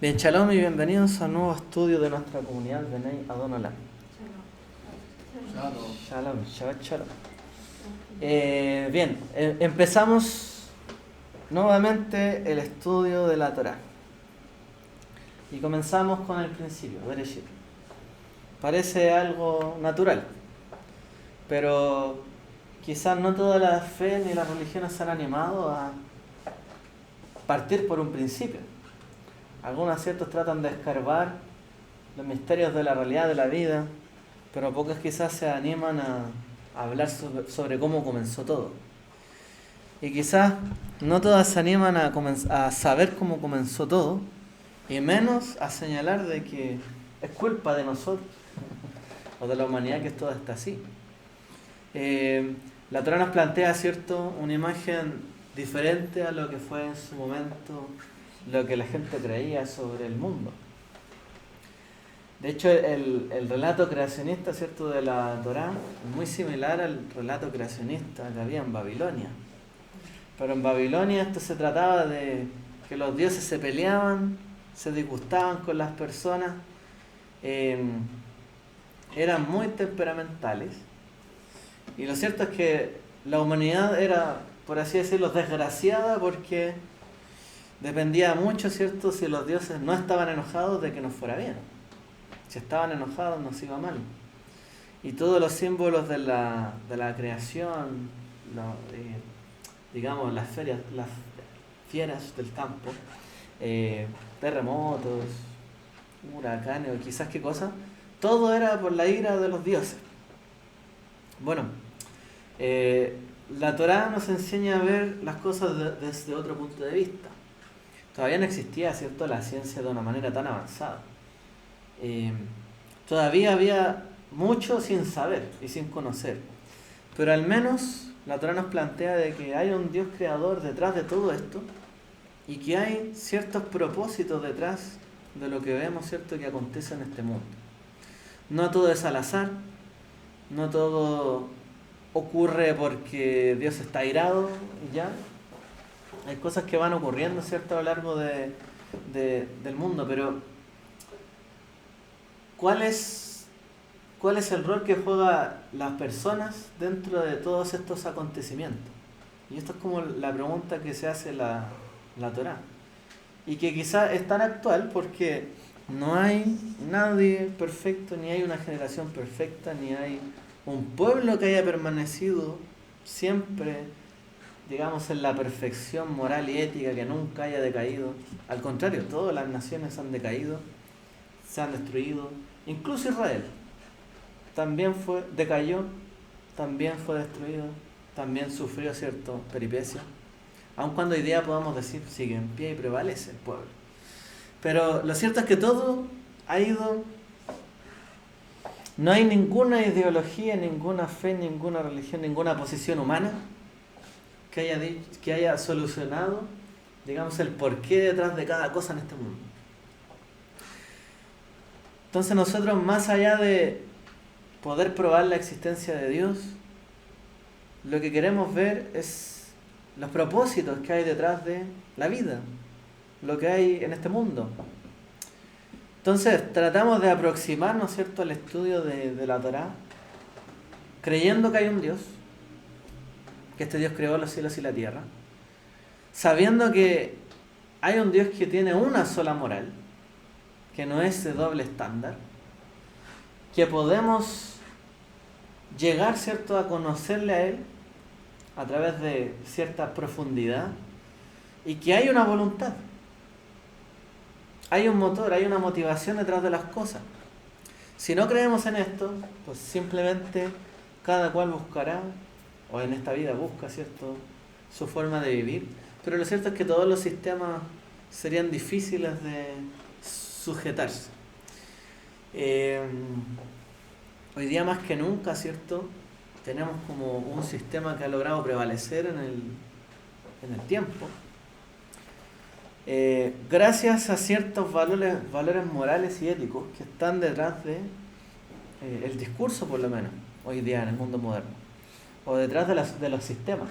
Bien, shalom y bienvenidos a un nuevo estudio de nuestra comunidad Benei Adon Olam. Shalom, Shabbat Shalom. Bien, empezamos nuevamente el estudio de la Torá. Y comenzamos con el principio, Bereshit. Parece algo natural, pero quizás no toda la fe ni las religiones se han animado a partir por un principio. Algunos ciertos tratan de escarbar los misterios de la realidad de la vida, pero pocos quizás se animan a hablar sobre cómo comenzó todo. Y quizás no todas se animan a saber cómo comenzó todo, y menos a señalar de que es culpa de nosotros o de la humanidad que todo está así. La Torá nos plantea, ¿cierto?, una imagen diferente a lo que fue en su momento lo que la gente creía sobre el mundo. De hecho, el relato creacionista, ¿cierto?, de la Torá es muy similar al relato creacionista que había en Babilonia. Pero en Babilonia esto se trataba de que los dioses se peleaban, se disgustaban con las personas, eran muy temperamentales. Y lo cierto es que la humanidad era, por así decirlo, desgraciada porque dependía mucho, ¿cierto?, si los dioses no estaban enojados de que nos fuera bien. Si estaban enojados nos iba mal. Y todos los símbolos de la creación, digamos las fieras del campo, terremotos, huracanes o quizás qué cosa, todo era por la ira de los dioses. Bueno, la Torá nos enseña a ver las cosas desde otro punto de vista. Todavía no existía, ¿cierto?, la ciencia de una manera tan avanzada. Todavía había mucho sin saber y sin conocer. Pero al menos la Torá nos plantea de que hay un Dios creador detrás de todo esto y que hay ciertos propósitos detrás de lo que vemos, ¿cierto?, que acontece en este mundo. No todo es al azar, no todo ocurre porque Dios está airado y ya. Hay cosas que van ocurriendo, ¿cierto?, a lo largo del mundo, pero ¿cuál es el rol que juegan las personas dentro de todos estos acontecimientos? Y esto es como la pregunta que se hace la Torá. Y que quizás es tan actual porque no hay nadie perfecto, ni hay una generación perfecta, ni hay un pueblo que haya permanecido siempre, digamos, en la perfección moral y ética, que nunca haya decaído. Al contrario, todas las naciones han decaído, se han destruido, incluso Israel también decayó, también fue destruido, también sufrió cierto peripecia, aun cuando hoy día podamos decir sigue en pie y prevalece el pueblo. Pero lo cierto es que todo ha ido. No hay ninguna ideología, ninguna fe, ninguna religión, ninguna posición humana que haya solucionado, digamos, el porqué detrás de cada cosa en este mundo. Entonces nosotros, más allá de poder probar la existencia de Dios, lo que queremos ver es los propósitos que hay detrás de la vida, lo que hay en este mundo. Entonces tratamos de aproximarnos, ¿cierto?, al estudio de la Torá, creyendo que hay un Dios, que este Dios creó los cielos y la tierra, sabiendo que hay un Dios que tiene una sola moral, que no es de doble estándar, que podemos llegar, ¿cierto?, a conocerle a Él a través de cierta profundidad, y que hay una voluntad, hay un motor, hay una motivación detrás de las cosas. Si no creemos en esto, pues simplemente cada cual buscará, o en esta vida busca, ¿cierto?, su forma de vivir. Pero lo cierto es que todos los sistemas serían difíciles de sujetarse. Hoy día más que nunca, ¿cierto?, tenemos como un sistema que ha logrado prevalecer en el tiempo. Gracias a ciertos valores morales y éticos que están detrás de el discurso, por lo menos, hoy día en el mundo moderno, o detrás de los sistemas.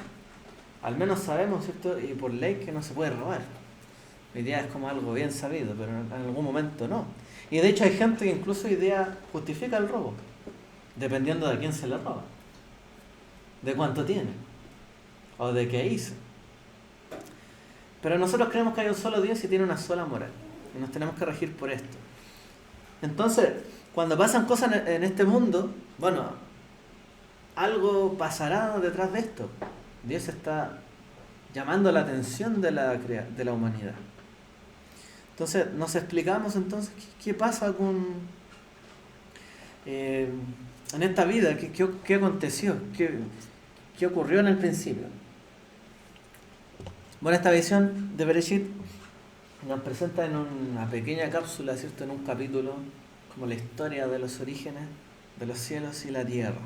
Al menos sabemos, ¿cierto?, y por ley, que no se puede robar. Hoy día es como algo bien sabido, pero en algún momento no. Y de hecho hay gente que incluso hoy día justifica el robo, dependiendo de a quién se le roba, de cuánto tiene, o de qué hizo. Pero nosotros creemos que hay un solo Dios y tiene una sola moral, y nos tenemos que regir por esto. Entonces, cuando pasan cosas en este mundo, bueno, algo pasará detrás de esto. Dios está llamando la atención de la humanidad. Entonces, nos explicamos entonces qué pasa con en esta vida, qué aconteció, qué ocurrió en el principio. Bueno, esta visión de Bereshit nos presenta en una pequeña cápsula, ¿cierto? En un capítulo, como la historia de los orígenes de los cielos y la tierra.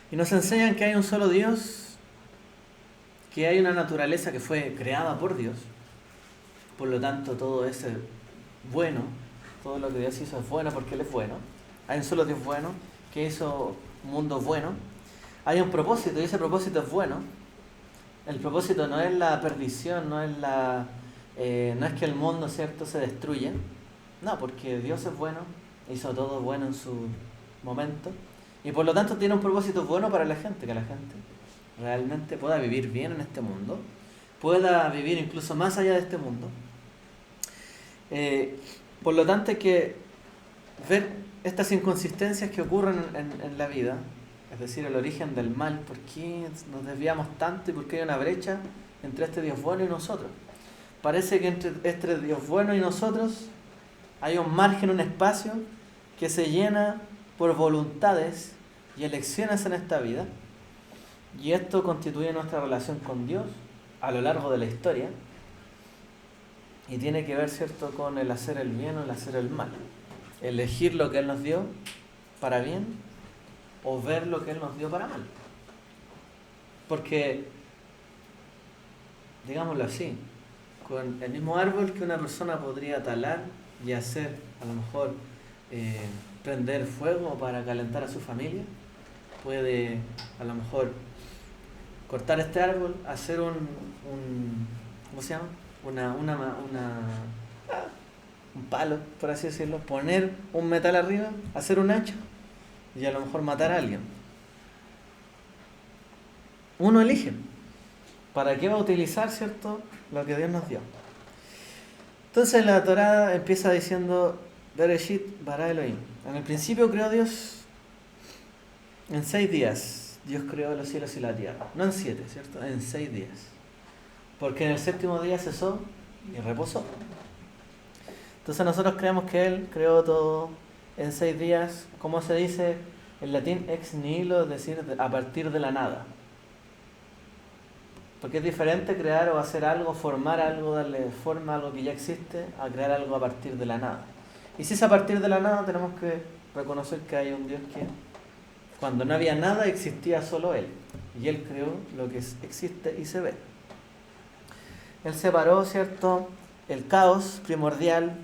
Y nos enseñan que hay un solo Dios, que hay una naturaleza que fue creada por Dios. Por lo tanto, todo es bueno, todo lo que Dios hizo es bueno porque Él es bueno. Hay un solo Dios bueno, que hizo un mundo bueno. Hay un propósito y ese propósito es bueno. El propósito no es la perdición, no es que el mundo, ¿cierto?, se destruya. No, porque Dios es bueno, hizo todo bueno en su momento. Y por lo tanto tiene un propósito bueno para la gente, que la gente realmente pueda vivir bien en este mundo, pueda vivir incluso más allá de este mundo. Por lo tanto hay que ver estas inconsistencias que ocurren en la vida, es decir, el origen del mal, por qué nos desviamos tanto y por qué hay una brecha entre este Dios bueno y nosotros. Parece que entre este Dios bueno y nosotros hay un margen, un espacio que se llena por voluntades y elecciones en esta vida, y esto constituye nuestra relación con Dios a lo largo de la historia y tiene que ver, ¿cierto?, con el hacer el bien o el hacer el mal, elegir lo que Él nos dio para bien o ver lo que Él nos dio para mal, porque, digámoslo así, con el mismo árbol que una persona podría talar y hacer, a lo mejor, prender fuego para calentar a su familia, puede a lo mejor cortar este árbol, hacer ¿cómo se llama? Un palo, por así decirlo, poner un metal arriba, hacer un hacha y a lo mejor matar a alguien. Uno elige para qué va a utilizar, ¿cierto?, lo que Dios nos dio. Entonces la Torá empieza diciendo Bereshit bara Elohim. En el principio creó Dios en 6 días. Dios creó los cielos y la tierra. No en 7, ¿cierto? En 6 días. Porque en el 7º día cesó y reposó. Entonces nosotros creemos que Él creó todo en 6 días. Como se dice en latín, ex nihilo, es decir, a partir de la nada. Porque es diferente crear o hacer algo, formar algo, darle forma a algo que ya existe, a crear algo a partir de la nada. Y si es a partir de la nada, tenemos que reconocer que hay un Dios que, cuando no había nada, existía solo Él. Y Él creó lo que existe y se ve. Él separó, ¿cierto?, el caos primordial,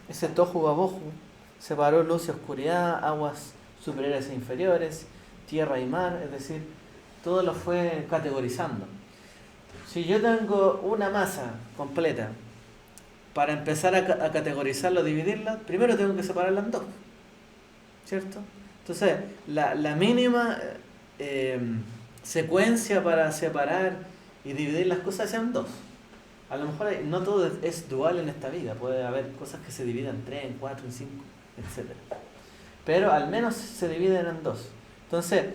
ese tohu babohu, separó luz y oscuridad, aguas superiores e inferiores, tierra y mar, es decir, todo lo fue categorizando. Si yo tengo una masa completa, para empezar a categorizarla o dividirla, primero tengo que separarla en dos, ¿cierto? Entonces, la mínima secuencia para separar y dividir las cosas es en dos. A lo mejor no todo es dual en esta vida, puede haber cosas que se dividen en 3, en 4, en 5, etc. Pero al menos se dividen en dos. Entonces,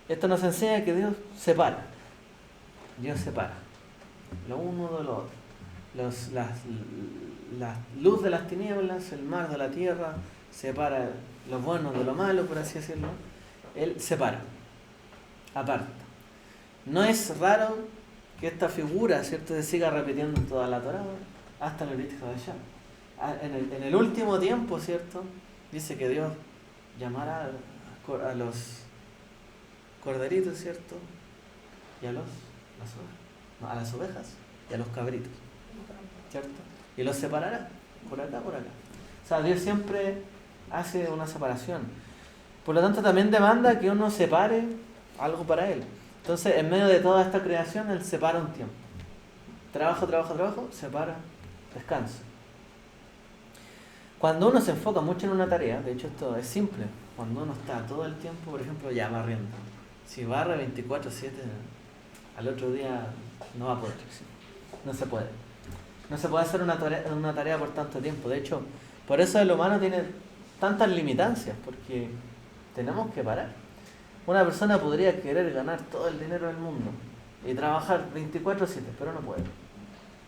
esto nos enseña que Dios separa. Dios separa lo uno de lo otro. La luz de las tinieblas, el mar de la tierra, separa lo bueno de lo malo, por así decirlo. Él separa, aparta. No es raro que esta figura, ¿cierto?, se siga repitiendo en toda la Torá hasta el Brit Hadashah. En el último tiempo, ¿cierto?, dice que Dios llamará a los corderitos, ¿cierto?, y a las ovejas y a los cabritos, ¿cierto? Y los separará por acá, por acá. O sea, Dios siempre hace una separación. Por lo tanto, también demanda que uno separe algo para Él. Entonces, en medio de toda esta creación, Él separa un tiempo. trabajo, se para, descanso. Cuando uno se enfoca mucho en una tarea, de hecho esto es simple, cuando uno está todo el tiempo, por ejemplo, ya barriendo, si barre 24/7, al otro día no va a poder, ¿sí? No se puede. No se puede hacer una tarea por tanto tiempo. De hecho, por eso el humano tiene tantas limitancias, porque tenemos que parar. Una persona podría querer ganar todo el dinero del mundo y trabajar 24/7, pero no puede.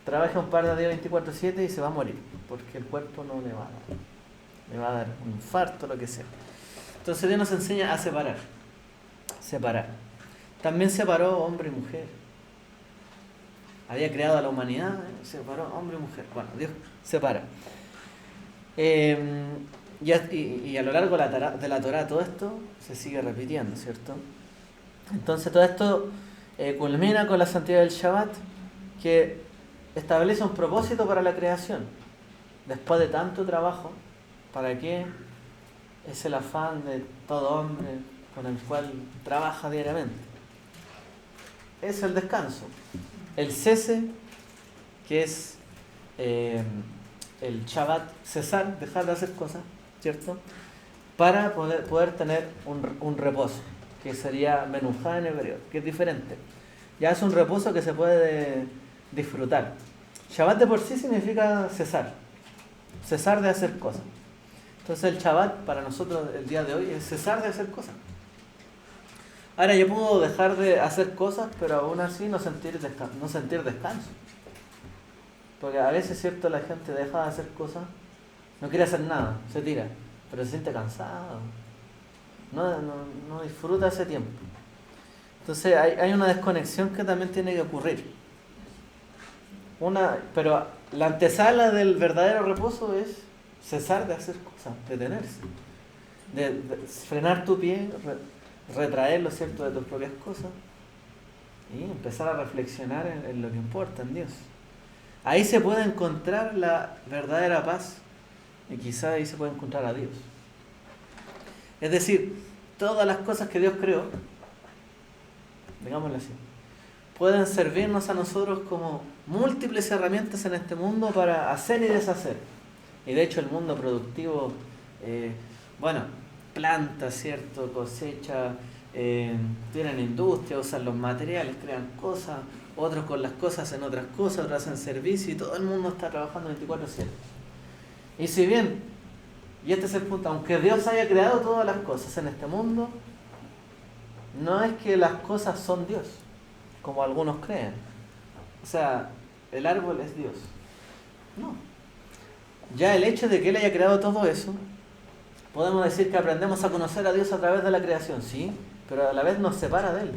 Trabaja un par de días 24/7 y se va a morir, porque el cuerpo no le va a dar. Le va a dar un infarto, lo que sea. Entonces Dios nos enseña a separar. Separar. También separó hombre y mujer. Había creado a la humanidad, separó hombre y mujer. Bueno, Dios separa. Y a lo largo de la Torá todo esto se sigue repitiendo, ¿cierto? Entonces todo esto culmina con la santidad del Shabbat, que establece un propósito para la creación. Después de tanto trabajo, ¿para qué es el afán de todo hombre con el cual trabaja diariamente? Es el descanso, el cese, que es el Shabbat, cesar, dejar de hacer cosas, ¿cierto? Para poder tener un reposo, que sería menujá en hebreo, que es diferente. Ya es un reposo que se puede disfrutar. Shabbat de por sí significa cesar, cesar de hacer cosas. Entonces el Shabbat para nosotros el día de hoy es cesar de hacer cosas. Ahora yo puedo dejar de hacer cosas, pero aún así no sentir descanso. Porque a veces, cierto, la gente deja de hacer cosas, no quiere hacer nada, se tira, pero se siente cansado. No disfruta ese tiempo. Entonces hay una desconexión que también tiene que ocurrir. Pero la antesala del verdadero reposo es cesar de hacer cosas, detenerse, de frenar tu pie, retraerlo, ¿cierto?, de tus propias cosas y empezar a reflexionar en lo que importa, en Dios. Ahí se puede encontrar la verdadera paz y quizá ahí se puede encontrar a Dios. Es decir, todas las cosas que Dios creó, digámoslo así, pueden servirnos a nosotros como múltiples herramientas en este mundo para hacer y deshacer. Y de hecho el mundo productivo, plantas, ¿cierto?, cosecha, tienen industria, usan los materiales, crean cosas, otros con las cosas hacen otras cosas, otros hacen servicio y todo el mundo está trabajando 24/7. Y si bien, y este es el punto, aunque Dios haya creado todas las cosas en este mundo, no es que las cosas son Dios, como algunos creen. O sea, el árbol es Dios. No. Ya el hecho de que Él haya creado todo eso, podemos decir que aprendemos a conocer a Dios a través de la creación, sí, pero a la vez nos separa de Él.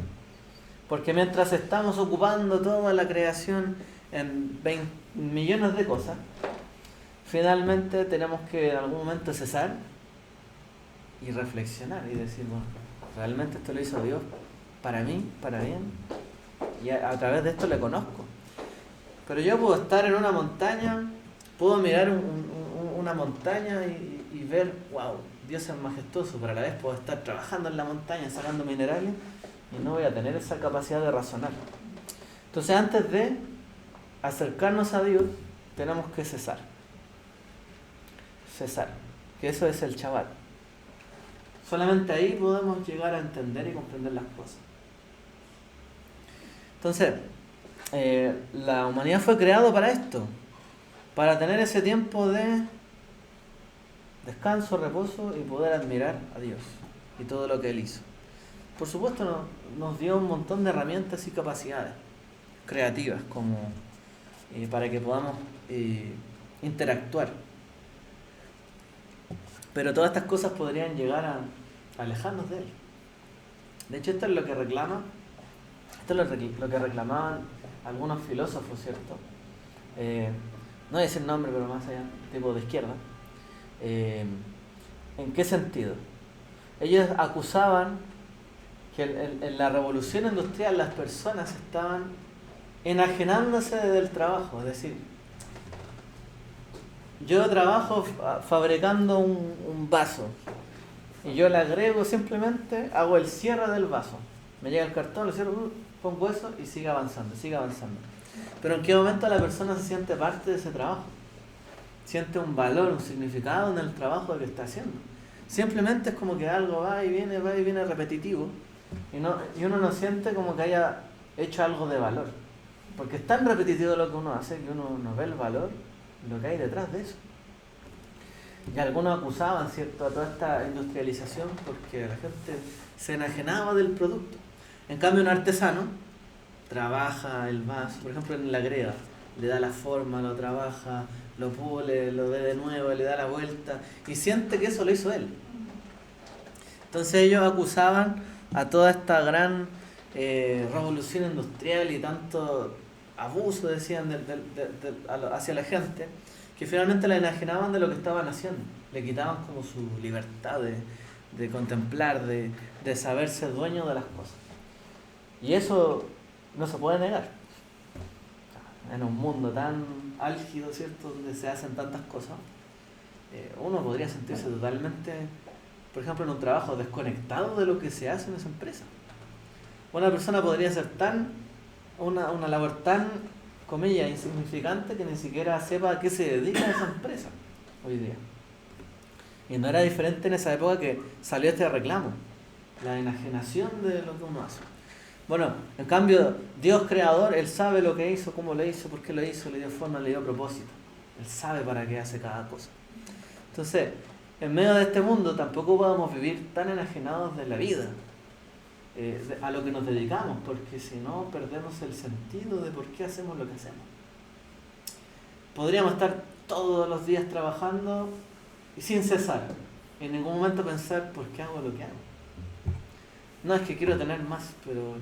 Porque mientras estamos ocupando toda la creación en 20 millones de cosas, finalmente tenemos que en algún momento cesar y reflexionar y decir, bueno, realmente esto lo hizo Dios para mí, para bien, y a través de esto le conozco. Pero yo puedo estar en una montaña, puedo mirar una montaña y ver, wow, Dios es majestuoso, pero a la vez puedo estar trabajando en la montaña, sacando minerales, y no voy a tener esa capacidad de razonar. Entonces, antes de acercarnos a Dios, tenemos que cesar. Cesar, que eso es el Shabbat. Solamente ahí podemos llegar a entender y comprender las cosas. Entonces, la humanidad fue creada para esto, para tener ese tiempo de descanso, reposo y poder admirar a Dios y todo lo que Él hizo. Por supuesto nos dio un montón de herramientas y capacidades creativas como para que podamos interactuar. Pero todas estas cosas podrían llegar a alejarnos de Él. De hecho, esto es lo que reclamaban algunos filósofos, ¿cierto? No voy a decir nombre, pero más allá, tipo de izquierda. ¿En qué sentido? Ellos acusaban que en la revolución industrial las personas estaban enajenándose del trabajo, es decir, yo trabajo fabricando un vaso y yo le agrego simplemente, hago el cierre del vaso, me llega el cartón, lo cierro, pongo eso y sigue avanzando. Pero ¿en qué momento la persona se siente parte de ese trabajo? Siente un valor, un significado en el trabajo que está haciendo. Simplemente es como que algo va y viene repetitivo y uno no siente como que haya hecho algo de valor. Porque es tan repetitivo lo que uno hace que uno no ve el valor, lo que hay detrás de eso. Y algunos acusaban, ¿cierto?, a toda esta industrialización porque la gente se enajenaba del producto. En cambio, un artesano trabaja el vaso, por ejemplo en la greda, le da la forma, lo trabaja, lo pule, lo ve de nuevo, le da la vuelta y siente que eso lo hizo él. Entonces ellos acusaban a toda esta gran revolución industrial y tanto abuso, decían, hacia la gente, que finalmente la enajenaban de lo que estaban haciendo, le quitaban como su libertad de contemplar, de saberse dueño de las cosas. Y eso no se puede negar. En un mundo tan álgido, ¿cierto?, donde se hacen tantas cosas, uno podría sentirse totalmente, por ejemplo, en un trabajo desconectado de lo que se hace en esa empresa. Una persona podría hacer una labor tan, comillas, insignificante que ni siquiera sepa a qué se dedica esa empresa hoy día. Y no era diferente en esa época que salió este reclamo, la enajenación de lo que uno hace. Bueno, en cambio, Dios creador, Él sabe lo que hizo, cómo lo hizo, por qué lo hizo, le dio forma, le dio propósito. Él sabe para qué hace cada cosa. Entonces, en medio de este mundo tampoco podemos vivir tan enajenados de la vida, a lo que nos dedicamos, porque si no perdemos el sentido de por qué hacemos lo que hacemos. Podríamos estar todos los días trabajando y sin cesar, en ningún momento pensar por qué hago lo que hago. No es que quiero tener más, pero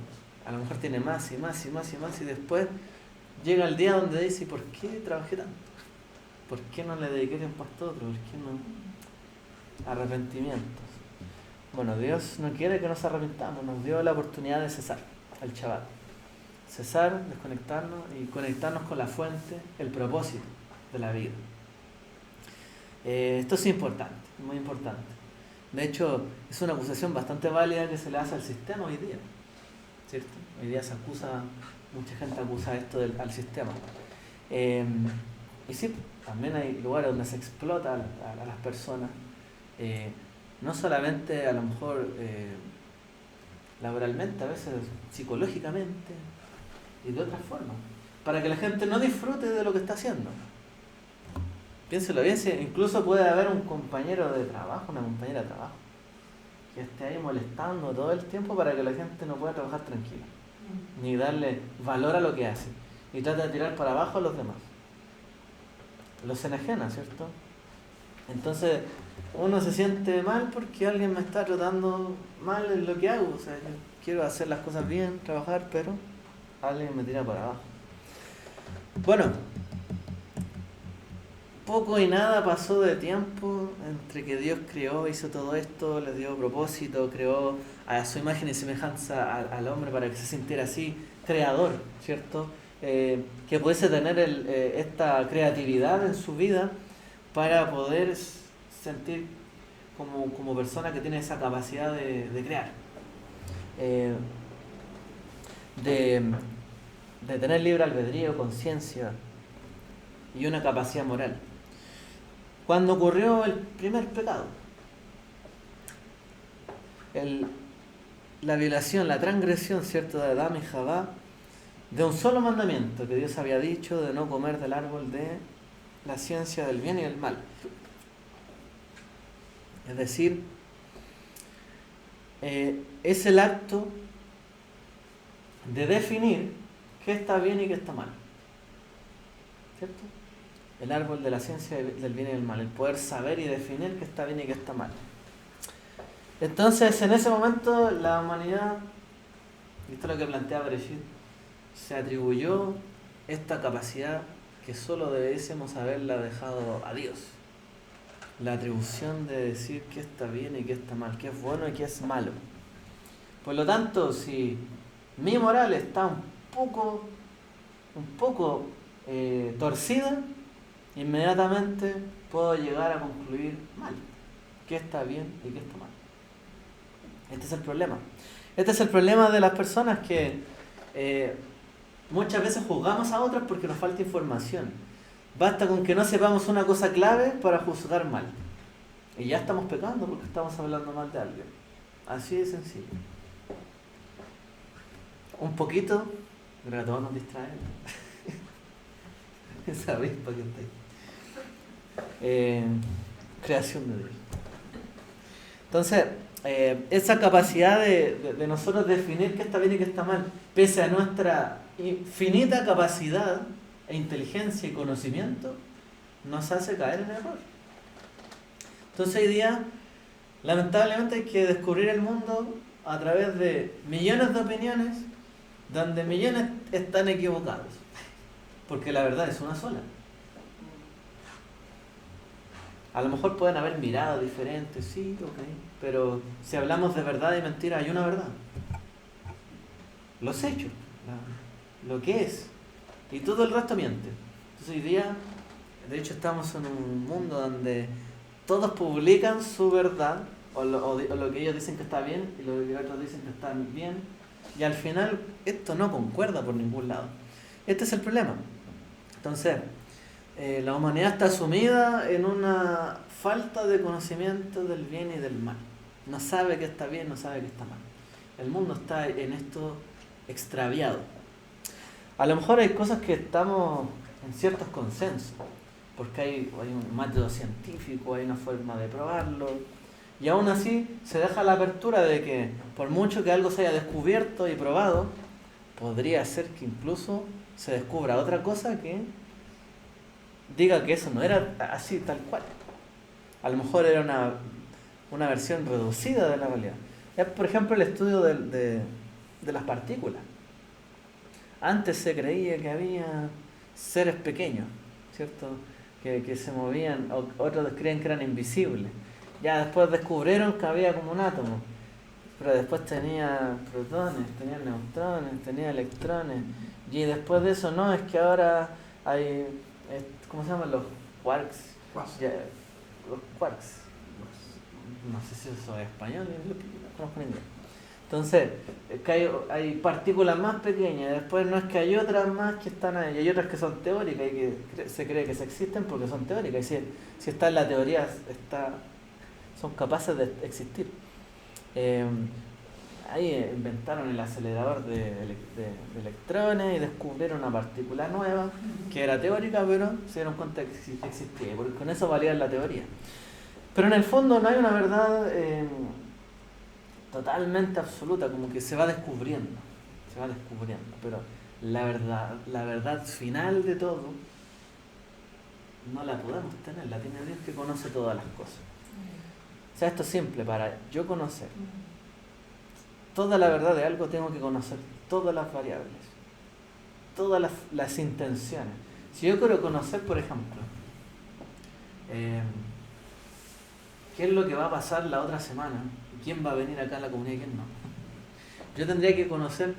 a lo mejor tiene más y más y más y más y después llega el día donde dice, ¿por qué trabajé tanto? ¿Por qué no le dediqué tiempo a esto otro? ¿Por qué no? Arrepentimientos. Bueno, Dios no quiere que nos arrepentamos, nos dio la oportunidad de cesar, al Shabbat. Cesar, desconectarnos y conectarnos con la fuente, el propósito de la vida. Esto es importante, muy importante. De hecho, es una acusación bastante válida que se le hace al sistema hoy día, ¿cierto? Hoy día se acusa, mucha gente acusa esto al sistema. Y sí, también hay lugares donde se explota a las personas, no solamente a lo mejor laboralmente, a veces psicológicamente y de otras formas, para que la gente no disfrute de lo que está haciendo. Piénselo bien, si incluso puede haber un compañero de trabajo, una compañera de trabajo, que esté ahí molestando todo el tiempo para que la gente no pueda trabajar tranquila, ni darle valor a lo que hace, y trata de tirar para abajo a los demás. Los enajena, ¿cierto? Entonces uno se siente mal porque alguien me está tratando mal en lo que hago. O sea, yo quiero hacer las cosas bien, trabajar, pero alguien me tira para abajo. Bueno, poco y nada pasó de tiempo entre que Dios creó, hizo todo esto, le dio propósito, creó a su imagen y semejanza al hombre para que se sintiera así, creador, ¿cierto? Que pudiese tener esta creatividad en su vida para poder sentir como persona que tiene esa capacidad de crear, de tener libre albedrío, conciencia y una capacidad moral. Cuando ocurrió el primer pecado, la violación, la transgresión, ¿cierto?, de Adán y Jabá, de un solo mandamiento que Dios había dicho de no comer del árbol de la ciencia del bien y del mal. Es decir, es el acto de definir qué está bien y qué está mal, ¿cierto? El árbol de la ciencia del bien y del mal, el poder saber y definir qué está bien y qué está mal. Entonces, en ese momento, la humanidad, y esto es lo que plantea Bereshit, se atribuyó esta capacidad que solo debiésemos haberla dejado a Dios. La atribución de decir qué está bien y qué está mal, qué es bueno y qué es malo. Por lo tanto, si mi moral está un poco torcida, inmediatamente puedo llegar a concluir mal, qué está bien y qué está mal. Este es el problema. Este es el problema de las personas que Muchas veces juzgamos a otros porque nos falta información. Basta con que no sepamos una cosa clave para juzgar mal. Y ya estamos pecando porque estamos hablando mal de alguien. Así de sencillo. Un poquito, pero a todos nos distraen. Esa avispa que está ahí. Creación de Dios. Entonces, esa capacidad de nosotros definir qué está bien y qué está mal, pese a nuestra infinita capacidad e inteligencia y conocimiento, nos hace caer en error. Entonces hoy día, lamentablemente, hay que descubrir el mundo a través de millones de opiniones, donde millones están equivocados, porque la verdad es una sola. A lo mejor pueden haber miradas diferentes, sí, ok, pero si hablamos de verdad y mentira, hay una verdad. Los hechos, lo que es, y todo el resto miente. Entonces hoy día, de hecho, estamos en un mundo donde todos publican su verdad, o lo que ellos dicen que está bien, y lo que otros dicen que está bien, y al final esto no concuerda por ningún lado. Este es el problema. Entonces, la humanidad está sumida en una falta de conocimiento del bien y del mal. No sabe qué está bien, no sabe qué está mal. El mundo está en esto extraviado. A lo mejor hay cosas que estamos en ciertos consensos, porque hay un método científico, hay una forma de probarlo, y aún así se deja la apertura de que por mucho que algo se haya descubierto y probado, podría ser que incluso se descubra otra cosa que diga que eso no era así tal cual. A lo mejor era una versión reducida de la realidad. Es, por ejemplo, el estudio de las partículas. Antes se creía que había seres pequeños, ¿cierto? Que se movían, otros creían que eran invisibles. Ya después descubrieron que había como un átomo, pero después tenía protones, tenía neutrones, tenía electrones, y después de eso no, es que ahora hay, ¿cómo se llaman los quarks? Ya, los quarks. No sé si eso es español, no conozco en inglés. Entonces, que hay partículas más pequeñas, después no es que hay otras más que están ahí, hay otras que son teóricas y que se cree que se existen porque son teóricas, y si está en la teoría, son capaces de existir. Ahí inventaron el acelerador de electrones y descubrieron una partícula nueva que era teórica, pero se dieron cuenta que existía, porque con eso valía la teoría. Pero en el fondo no hay una verdad totalmente absoluta, como que se va descubriendo, pero la verdad final de todo no la podemos tener, la tiene Dios que conoce todas las cosas. O sea, esto es simple, para yo conocer toda la verdad de algo tengo que conocer todas las variables, todas las intenciones. Si yo quiero conocer, por ejemplo, qué es lo que va a pasar la otra semana, quién va a venir acá a la comunidad y quién no, yo tendría que conocer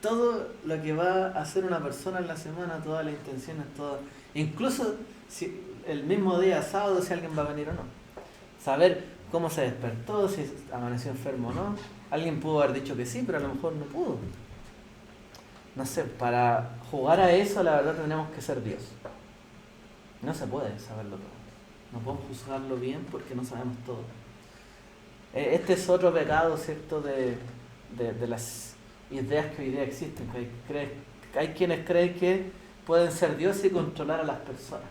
todo lo que va a hacer una persona en la semana, todas las intenciones, todas, incluso si el mismo día sábado, si alguien va a venir o no, saber cómo se despertó, si amaneció enfermo o no. Alguien pudo haber dicho que sí, pero a lo mejor no pudo. No sé, para jugar a eso, la verdad tendríamos que ser Dios. No se puede saberlo todo. No podemos juzgarlo bien porque no sabemos todo. Este es otro pecado, ¿cierto?, de las ideas que hoy día existen. Que hay quienes creen que pueden ser Dios y controlar a las personas,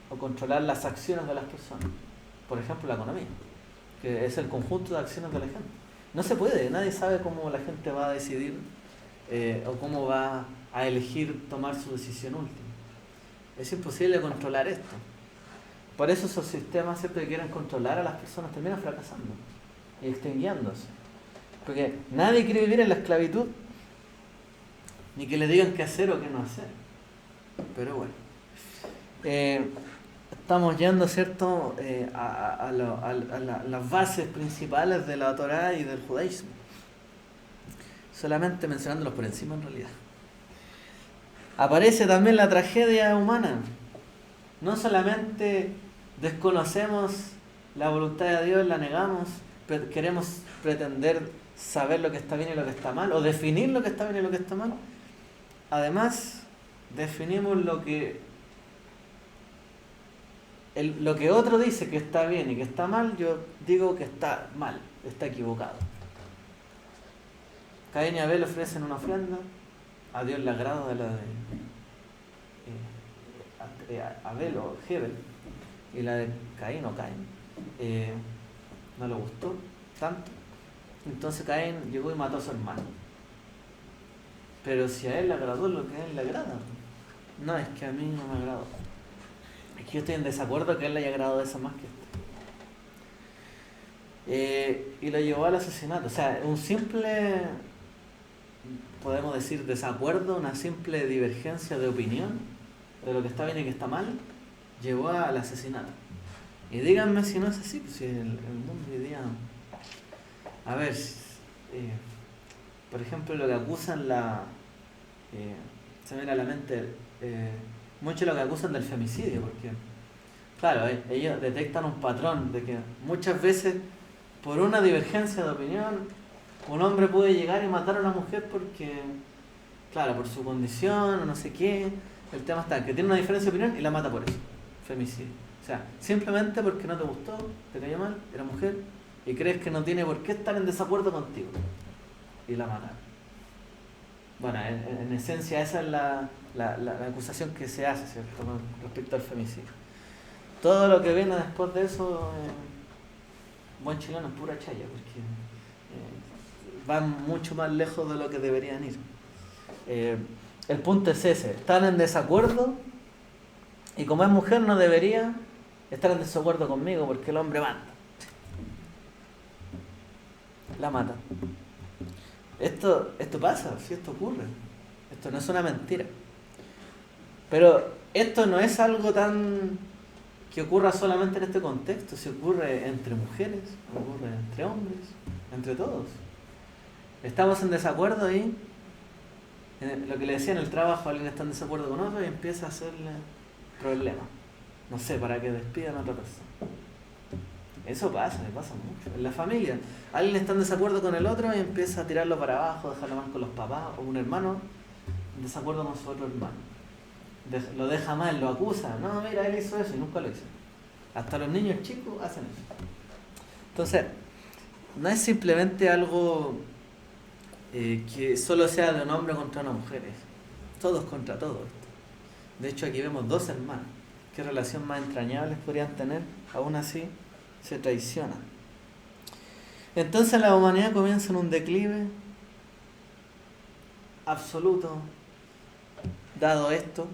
o controlar las acciones de las personas. Por ejemplo, la economía, que es el conjunto de acciones de la gente. No se puede, nadie sabe cómo la gente va a decidir o cómo va a elegir tomar su decisión última. Es imposible controlar esto. Por eso esos sistemas, ¿cierto?, que quieren controlar a las personas terminan fracasando y extinguiéndose. Porque nadie quiere vivir en la esclavitud, ni que le digan qué hacer o qué no hacer. Pero bueno, estamos yendo, ¿cierto?, a las bases principales de la Torá y del judaísmo. Solamente mencionándolos por encima en realidad. Aparece también la tragedia humana. No solamente desconocemos la voluntad de Dios, la negamos, queremos pretender saber lo que está bien y lo que está mal, o definir lo que está bien y lo que está mal, además definimos lo que otro dice que está bien y que está mal, yo digo que está mal, está equivocado. Caín y Abel ofrecen una ofrenda, a Dios le agrada la de Abel o Hebel, y la de Caín o Caín no le gustó tanto. Entonces Caín llegó y mató a su hermano. Pero si a él le agradó lo que a él le agrada, no, es que a mí no me agradó. Es que yo estoy en desacuerdo que a él le haya agradado eso más que y lo llevó al asesinato. O sea, un simple, podemos decir, desacuerdo, una simple divergencia de opinión de lo que está bien y que está mal, llevó al asesinato. Y díganme si no es así, pues si el mundo hoy día... A ver, por ejemplo, lo que acusan se me viene a la mente mucho lo que acusan del femicidio, porque, claro, ellos detectan un patrón de que muchas veces, por una divergencia de opinión, un hombre puede llegar y matar a una mujer porque, claro, por su condición o no sé qué, el tema está, que tiene una diferencia de opinión y la mata por eso, femicidio. O sea, simplemente porque no te gustó, te cayó mal, era mujer, y crees que no tiene por qué estar en desacuerdo contigo, y la mata. Bueno, en esencia esa es la acusación que se hace, ¿cierto?, con respecto al femicidio. Todo lo que viene después de eso, buen chileno, es pura chaya, porque van mucho más lejos de lo que deberían ir. El punto es ese, están en desacuerdo, y como es mujer no debería estar en desacuerdo conmigo, porque el hombre manda. La mata. Esto pasa, sí, esto ocurre. Esto no es una mentira. Pero esto no es algo tan que ocurra solamente en este contexto, se ocurre entre mujeres, ocurre entre hombres, entre todos. Estamos en desacuerdo ahí, lo que le decía en el trabajo, alguien está en desacuerdo con otro y empieza a hacerle problemas. No sé, para que despidan a otra persona. Eso pasa, me pasa mucho. En la familia, alguien está en desacuerdo con el otro y empieza a tirarlo para abajo, dejarlo mal con los papás, o un hermano en desacuerdo con su otro hermano. Lo deja mal, lo acusa. No, mira, él hizo eso y nunca lo hizo. Hasta los niños chicos hacen eso. Entonces, no es simplemente algo que solo sea de un hombre contra una mujer. Es todos contra todos. De hecho, aquí vemos dos hermanos. ¿Qué relación más entrañables podrían tener? Aún así, se traicionan. Entonces la humanidad comienza en un declive absoluto. Dado esto,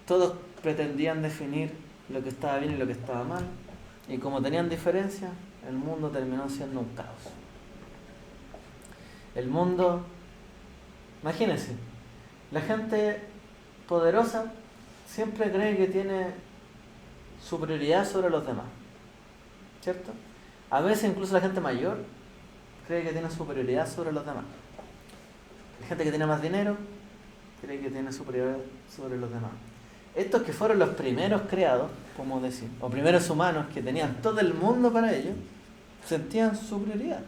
todos pretendían definir lo que estaba bien y lo que estaba mal, y como tenían diferencias, el mundo terminó siendo un caos. El mundo, imagínense, la gente poderosa siempre cree que tiene superioridad sobre los demás, ¿cierto? A veces incluso la gente mayor cree que tiene superioridad sobre los demás. La gente que tiene más dinero cree que tiene superioridad sobre los demás. Estos que fueron los primeros creados, como decir, o primeros humanos que tenían todo el mundo para ellos, sentían superioridad.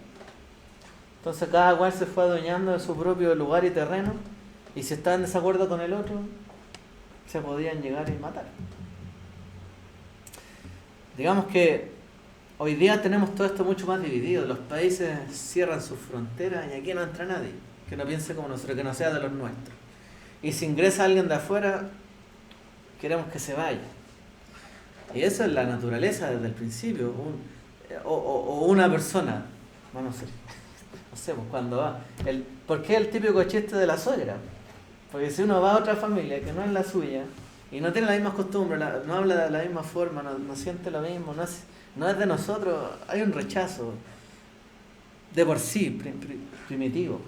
Entonces cada cual se fue adueñando de su propio lugar y terreno, y si estaban en desacuerdo con el otro, se podían llegar y matar. Digamos que hoy día tenemos todo esto mucho más dividido. Los países cierran sus fronteras y aquí no entra nadie que no piense como nosotros, que no sea de los nuestros. Y si ingresa alguien de afuera, queremos que se vaya. Y eso es la naturaleza desde el principio. O una persona, no sé, pues cuando va. ¿Por qué el típico chiste de la suegra? Porque si uno va a otra familia que no es la suya y no tiene las mismas costumbres, no habla de la misma forma, no siente lo mismo, no es de nosotros, hay un rechazo de por sí, primitivo.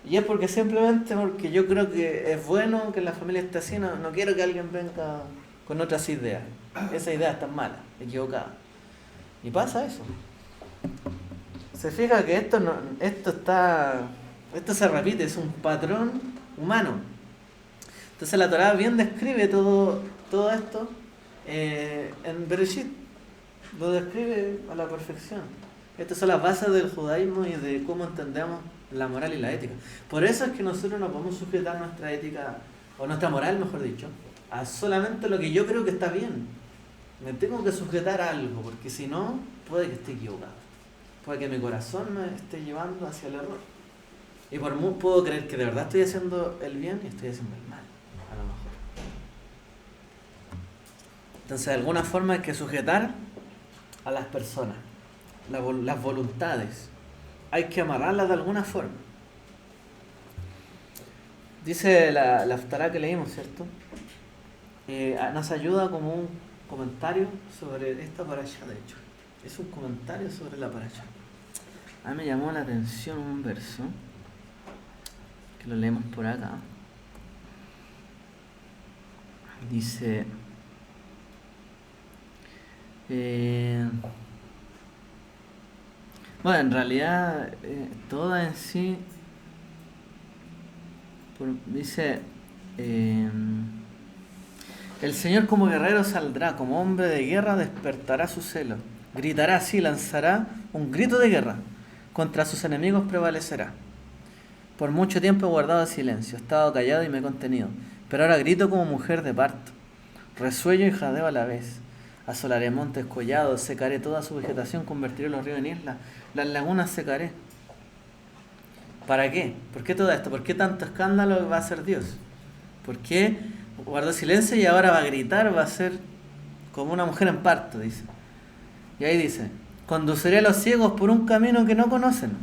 Y es simplemente porque yo creo que es bueno que la familia esté así, no quiero que alguien venga con otras ideas. Esa idea está mala, equivocada. Y pasa eso. Se fija que esto se repite, es un patrón humano. Entonces la Torá bien describe todo esto en Bereshit. Lo describe a la perfección. Estas son las bases del judaísmo y de cómo entendemos la moral y la ética. Por eso es que nosotros no podemos sujetar nuestra ética, o nuestra moral, mejor dicho, a solamente lo que yo creo que está bien. Me tengo que sujetar a algo, porque si no, puede que esté equivocado. Puede que mi corazón me esté llevando hacia el error. Y por mucho puedo creer que de verdad estoy haciendo el bien y estoy haciendo el mal, a lo mejor. Entonces, de alguna forma hay que sujetar a las personas, las voluntades. Hay que amarrarlas de alguna forma. Dice la Haftará que leímos, ¿cierto? Nos ayuda como un comentario sobre esta parasha, de hecho. Es un comentario sobre la parasha. A mí me llamó la atención un verso, que lo leemos por acá. Dice... bueno, en realidad, toda en sí... dice... el Señor como guerrero saldrá, como hombre de guerra despertará su celo. Gritará así, lanzará un grito de guerra. Contra sus enemigos prevalecerá. Por mucho tiempo he guardado silencio, he estado callado y me he contenido. Pero ahora grito como mujer de parto. Resuello y jadeo a la vez. Asolaré montes collados, secaré toda su vegetación, convertiré los ríos en islas, las lagunas secaré. ¿Para qué? ¿Por qué todo esto? ¿Por qué tanto escándalo va a hacer Dios? ¿Por qué guardó silencio y ahora va a gritar, va a ser como una mujer en parto, dice? Y ahí dice, conduciré a los ciegos por un camino que no conocen,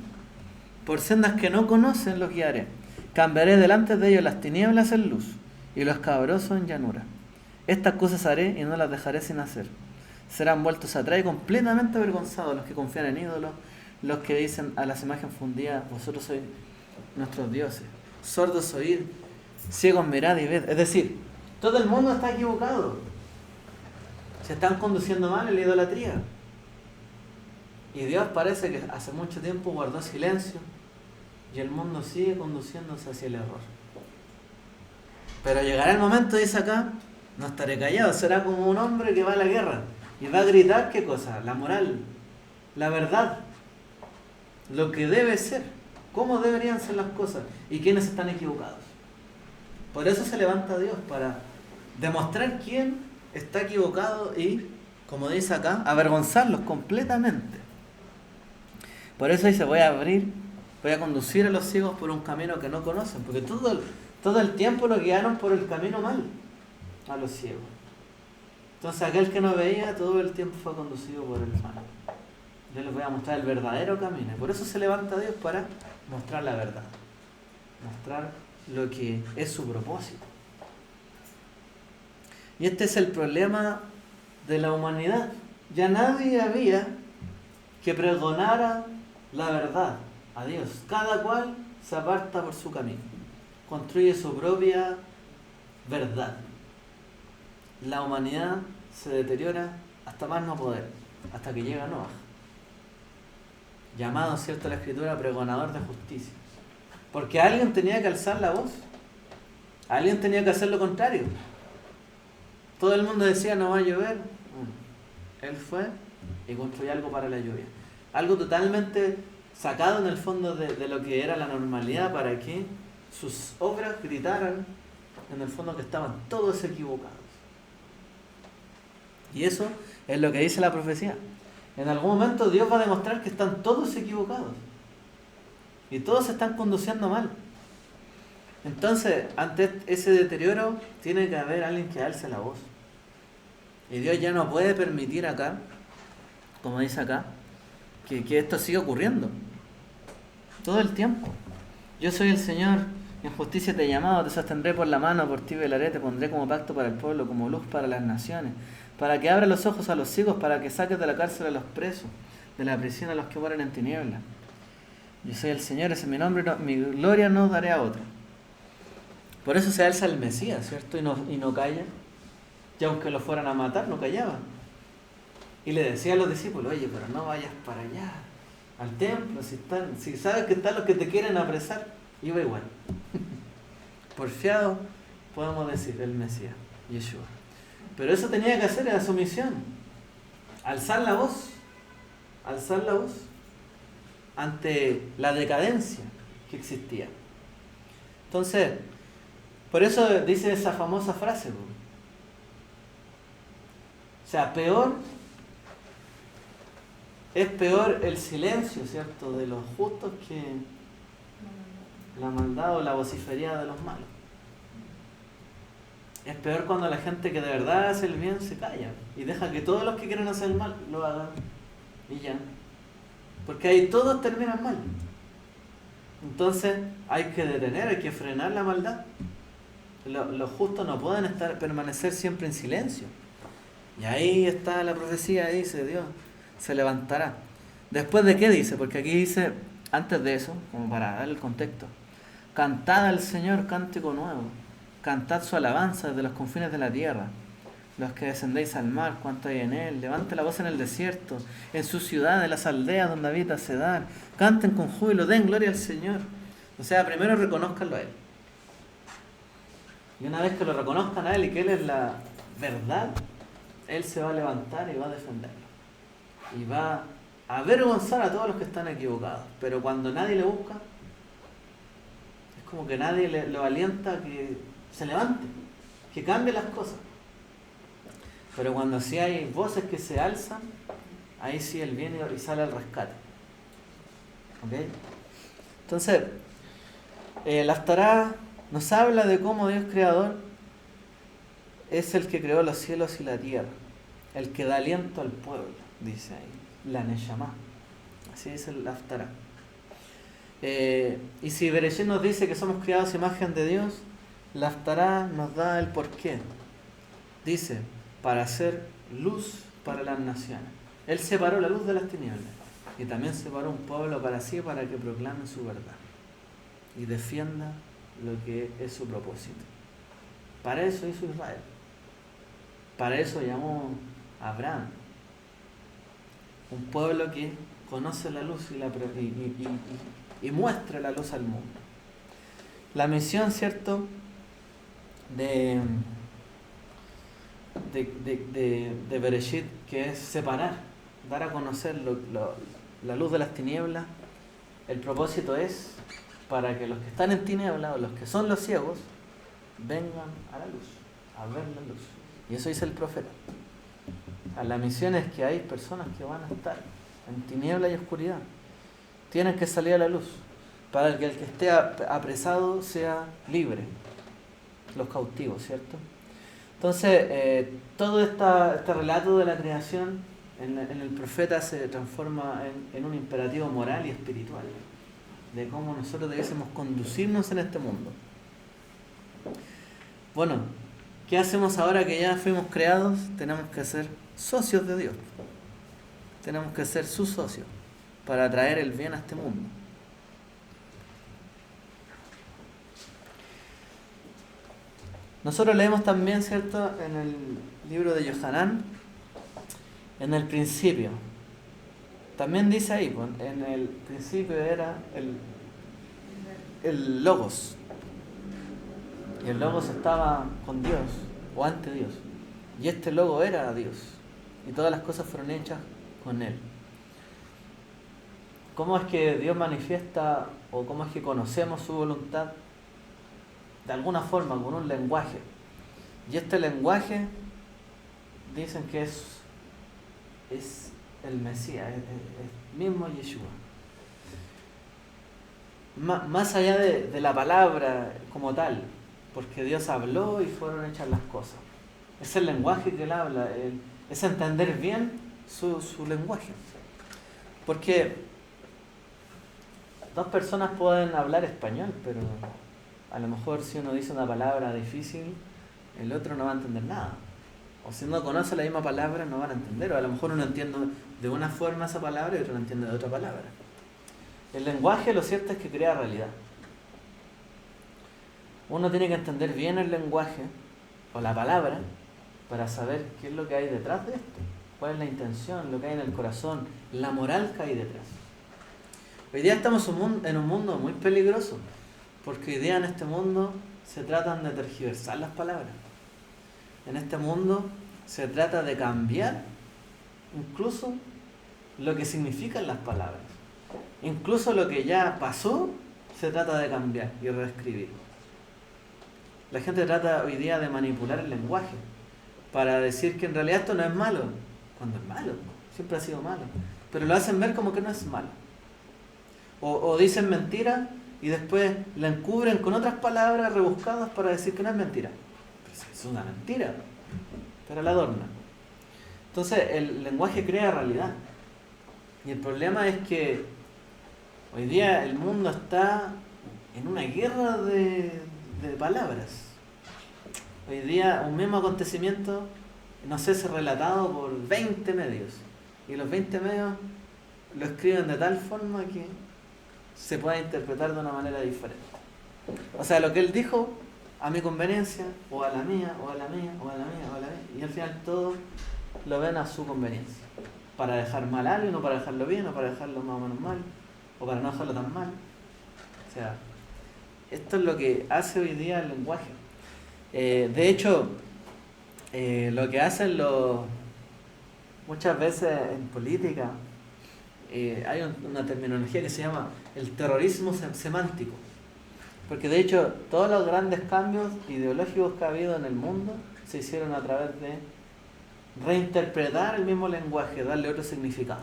por sendas que no conocen los guiaré. Cambiaré delante de ellos las tinieblas en luz y los escabrosos en llanura. Estas cosas haré y no las dejaré sin hacer. Serán vueltos atrás y completamente avergonzados los que confían en ídolos, los que dicen a las imágenes fundidas, vosotros sois nuestros dioses. Sordos oíd, ciegos mirad y ved. Es decir, todo el mundo está equivocado. Se están conduciendo mal en la idolatría. Y Dios parece que hace mucho tiempo guardó silencio y el mundo sigue conduciéndose hacia el error. Pero llegará el momento, dice acá, no estaré callado, será como un hombre que va a la guerra y va a gritar, ¿qué cosa? La moral, la verdad, lo que debe ser, cómo deberían ser las cosas y quiénes están equivocados. Por eso se levanta Dios, para demostrar quién está equivocado y, como dice acá, avergonzarlos completamente. Por eso dice, voy a conducir a los ciegos por un camino que no conocen, porque todo el tiempo lo guiaron por el camino mal a los ciegos. Entonces aquel que no veía todo el tiempo fue conducido por el mal. Yo les voy a mostrar el verdadero camino. Y por eso se levanta Dios, para mostrar la verdad, mostrar lo que es su propósito. Y este es el problema de la humanidad. Ya nadie había que pregonara la verdad a Dios. Cada cual se aparta por su camino, construye su propia verdad. La humanidad se deteriora hasta más no poder, hasta que llega Noah, llamado, cierto, la Escritura, pregonador de justicia. Porque alguien tenía que alzar la voz, alguien tenía que hacer lo contrario. Todo el mundo decía, no va a llover. Él fue y construyó algo para la lluvia. Algo totalmente sacado en el fondo de lo que era la normalidad, para que sus obras gritaran en el fondo que estaban todos equivocados. Y eso es lo que dice la profecía. En algún momento Dios va a demostrar que están todos equivocados y todos se están conduciendo mal. Entonces, ante ese deterioro, tiene que haber alguien que alce la voz. Y Dios ya no puede permitir acá, como dice acá, que esto siga ocurriendo todo el tiempo. Yo soy el Señor, en justicia te he llamado, te sostendré por la mano, por ti velaré, te pondré como pacto para el pueblo, como luz para las naciones, para que abra los ojos a los ciegos, para que saques de la cárcel a los presos, de la prisión a los que moran en tinieblas. Yo soy el Señor, ese es mi nombre, mi gloria no daré a otro. Por eso se alza el Mesías, ¿cierto? Y no calla. Y aunque lo fueran a matar, no callaban. Y le decía a los discípulos, oye, pero no vayas para allá, al templo, si sabes que están los que te quieren apresar. Iba igual. Porfiado, podemos decir, el Mesías, Yeshua. Pero eso tenía que hacer, era su misión. Alzar la voz ante la decadencia, que existía. Entonces, por eso dice esa famosa frase, po. O sea, es peor el silencio, ¿cierto?, de los justos que la maldad o la vocifería de los malos. Es peor cuando la gente que de verdad hace el bien se calla y deja que todos los que quieren hacer el mal lo hagan y ya. Porque ahí todos terminan mal. Entonces hay que detener, hay que frenar la maldad. Los justos no pueden permanecer siempre en silencio. Y ahí está la profecía, dice Dios, se levantará. ¿Después de qué dice? Porque aquí dice, antes de eso, como para dar el contexto, cantad al Señor cántico nuevo, cantad su alabanza desde los confines de la tierra, los que descendéis al mar, cuanto hay en él, levante la voz en el desierto, en sus ciudades, en las aldeas donde habita Cedar, canten con júbilo, den gloria al Señor. O sea, primero reconózcanlo a Él. Y una vez que lo reconozcan a Él y que Él es la verdad, Él se va a levantar y va a defenderlo. Y va a avergonzar a todos los que están equivocados. Pero cuando nadie le busca, es como que nadie lo alienta a que se levante, que cambie las cosas. Pero cuando sí hay voces que se alzan, ahí sí Él viene y sale al rescate. ¿Ok? Entonces, el Haftará nos habla de cómo Dios Creador es el que creó los cielos y la tierra, el que da aliento al pueblo, dice ahí, la Neshama. Así dice el Haftará. Y si Bereshit nos dice que somos creados a imagen de Dios, el Haftará nos da el porqué. Dice, para hacer luz para las naciones. Él separó la luz de las tinieblas y también separó un pueblo para sí, para que proclame su verdad y defienda lo que es su propósito. Para eso hizo Israel. Para eso llamó a Abraham. Un pueblo que conoce la luz y muestra la luz al mundo. La misión, ¿cierto?, de Bereshit, que es separar, dar a conocer la luz de las tinieblas. El propósito es para que los que están en tinieblas o los que son los ciegos vengan a la luz, a ver la luz. Y eso dice el profeta. La misión es que hay personas que van a estar en tiniebla y oscuridad. Tienen que salir a la luz para que el que esté apresado sea libre. Los cautivos, ¿cierto? Entonces, todo este relato de la creación en el profeta se transforma en un imperativo moral y espiritual de cómo nosotros debiésemos conducirnos en este mundo. Bueno, ¿qué hacemos ahora que ya fuimos creados? Tenemos que ser socios de Dios. Tenemos que ser sus socios para traer el bien a este mundo. Nosotros leemos también, ¿cierto?, en el libro de Yohanan, en el principio. También dice ahí, en el principio era el Logos. Y el Logos estaba con Dios, o ante Dios. Y este Logo era Dios. Y todas las cosas fueron hechas con Él. ¿Cómo es que Dios manifiesta, o cómo es que conocemos su voluntad? De alguna forma, con un lenguaje. Y este lenguaje, dicen que es el Mesías, el mismo Yeshua. Más allá de la palabra como tal, porque Dios habló y fueron hechas las cosas. Es el lenguaje que Él habla, es entender bien su lenguaje. Porque dos personas pueden hablar español, pero a lo mejor si uno dice una palabra difícil, el otro no va a entender nada. O si no conoce la misma palabra, no van a entender. O a lo mejor uno entiende de una forma esa palabra y otro no entiende de otra palabra. El lenguaje, lo cierto es que crea realidad. Uno tiene que entender bien el lenguaje o la palabra para saber qué es lo que hay detrás de esto. Cuál es la intención, lo que hay en el corazón, la moral que hay detrás. Hoy día estamos en un mundo muy peligroso, porque hoy día en este mundo se tratan de tergiversar las palabras. En este mundo se trata de cambiar incluso lo que significan las palabras. Incluso lo que ya pasó se trata de cambiar y reescribir. La gente trata hoy día de manipular el lenguaje para decir que en realidad esto no es malo, cuando es malo, siempre ha sido malo, pero lo hacen ver como que no es malo. O dicen mentira y después la encubren con otras palabras rebuscadas para decir que no es mentira. Pero es una mentira, pero la adornan. Entonces el lenguaje crea realidad. Y el problema es que hoy día el mundo está en una guerra de palabras. Hoy día un mismo acontecimiento, no sé, es relatado por 20 medios. Y los 20 medios lo escriben de tal forma que se puede interpretar de una manera diferente. O sea, lo que él dijo, a mi conveniencia, o a la mía, o a la mía, o a la mía, o a la mía. Y al final todos lo ven a su conveniencia. Para dejar mal a alguien, o para dejarlo bien, o para dejarlo más o menos mal, o para no dejarlo tan mal. O sea, esto es lo que hace hoy día el lenguaje. De hecho, lo que hacen muchas veces en política, hay una terminología que se llama el terrorismo semántico. Porque de hecho, todos los grandes cambios ideológicos que ha habido en el mundo se hicieron a través de reinterpretar el mismo lenguaje, darle otro significado.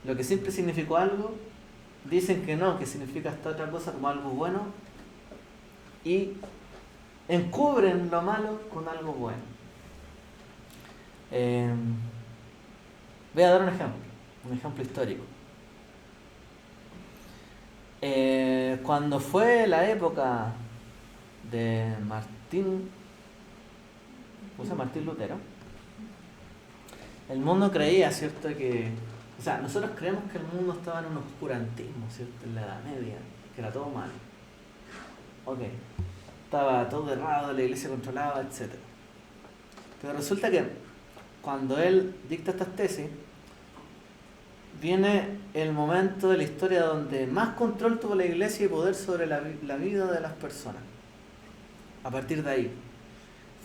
Lo que siempre significó algo, dicen que no, que significa esta otra cosa como algo bueno, y encubren lo malo con algo bueno. Voy a dar un ejemplo histórico. Cuando fue la época de Martín Lutero, el mundo creía, ¿cierto?, o sea, nosotros creemos que el mundo estaba en un oscurantismo, ¿cierto?, en la Edad Media, que era todo malo. Ok, estaba todo errado, la iglesia controlaba, etc. Pero resulta que cuando él dicta estas tesis, viene el momento de la historia donde más control tuvo la iglesia y poder sobre la vida de las personas. A partir de ahí,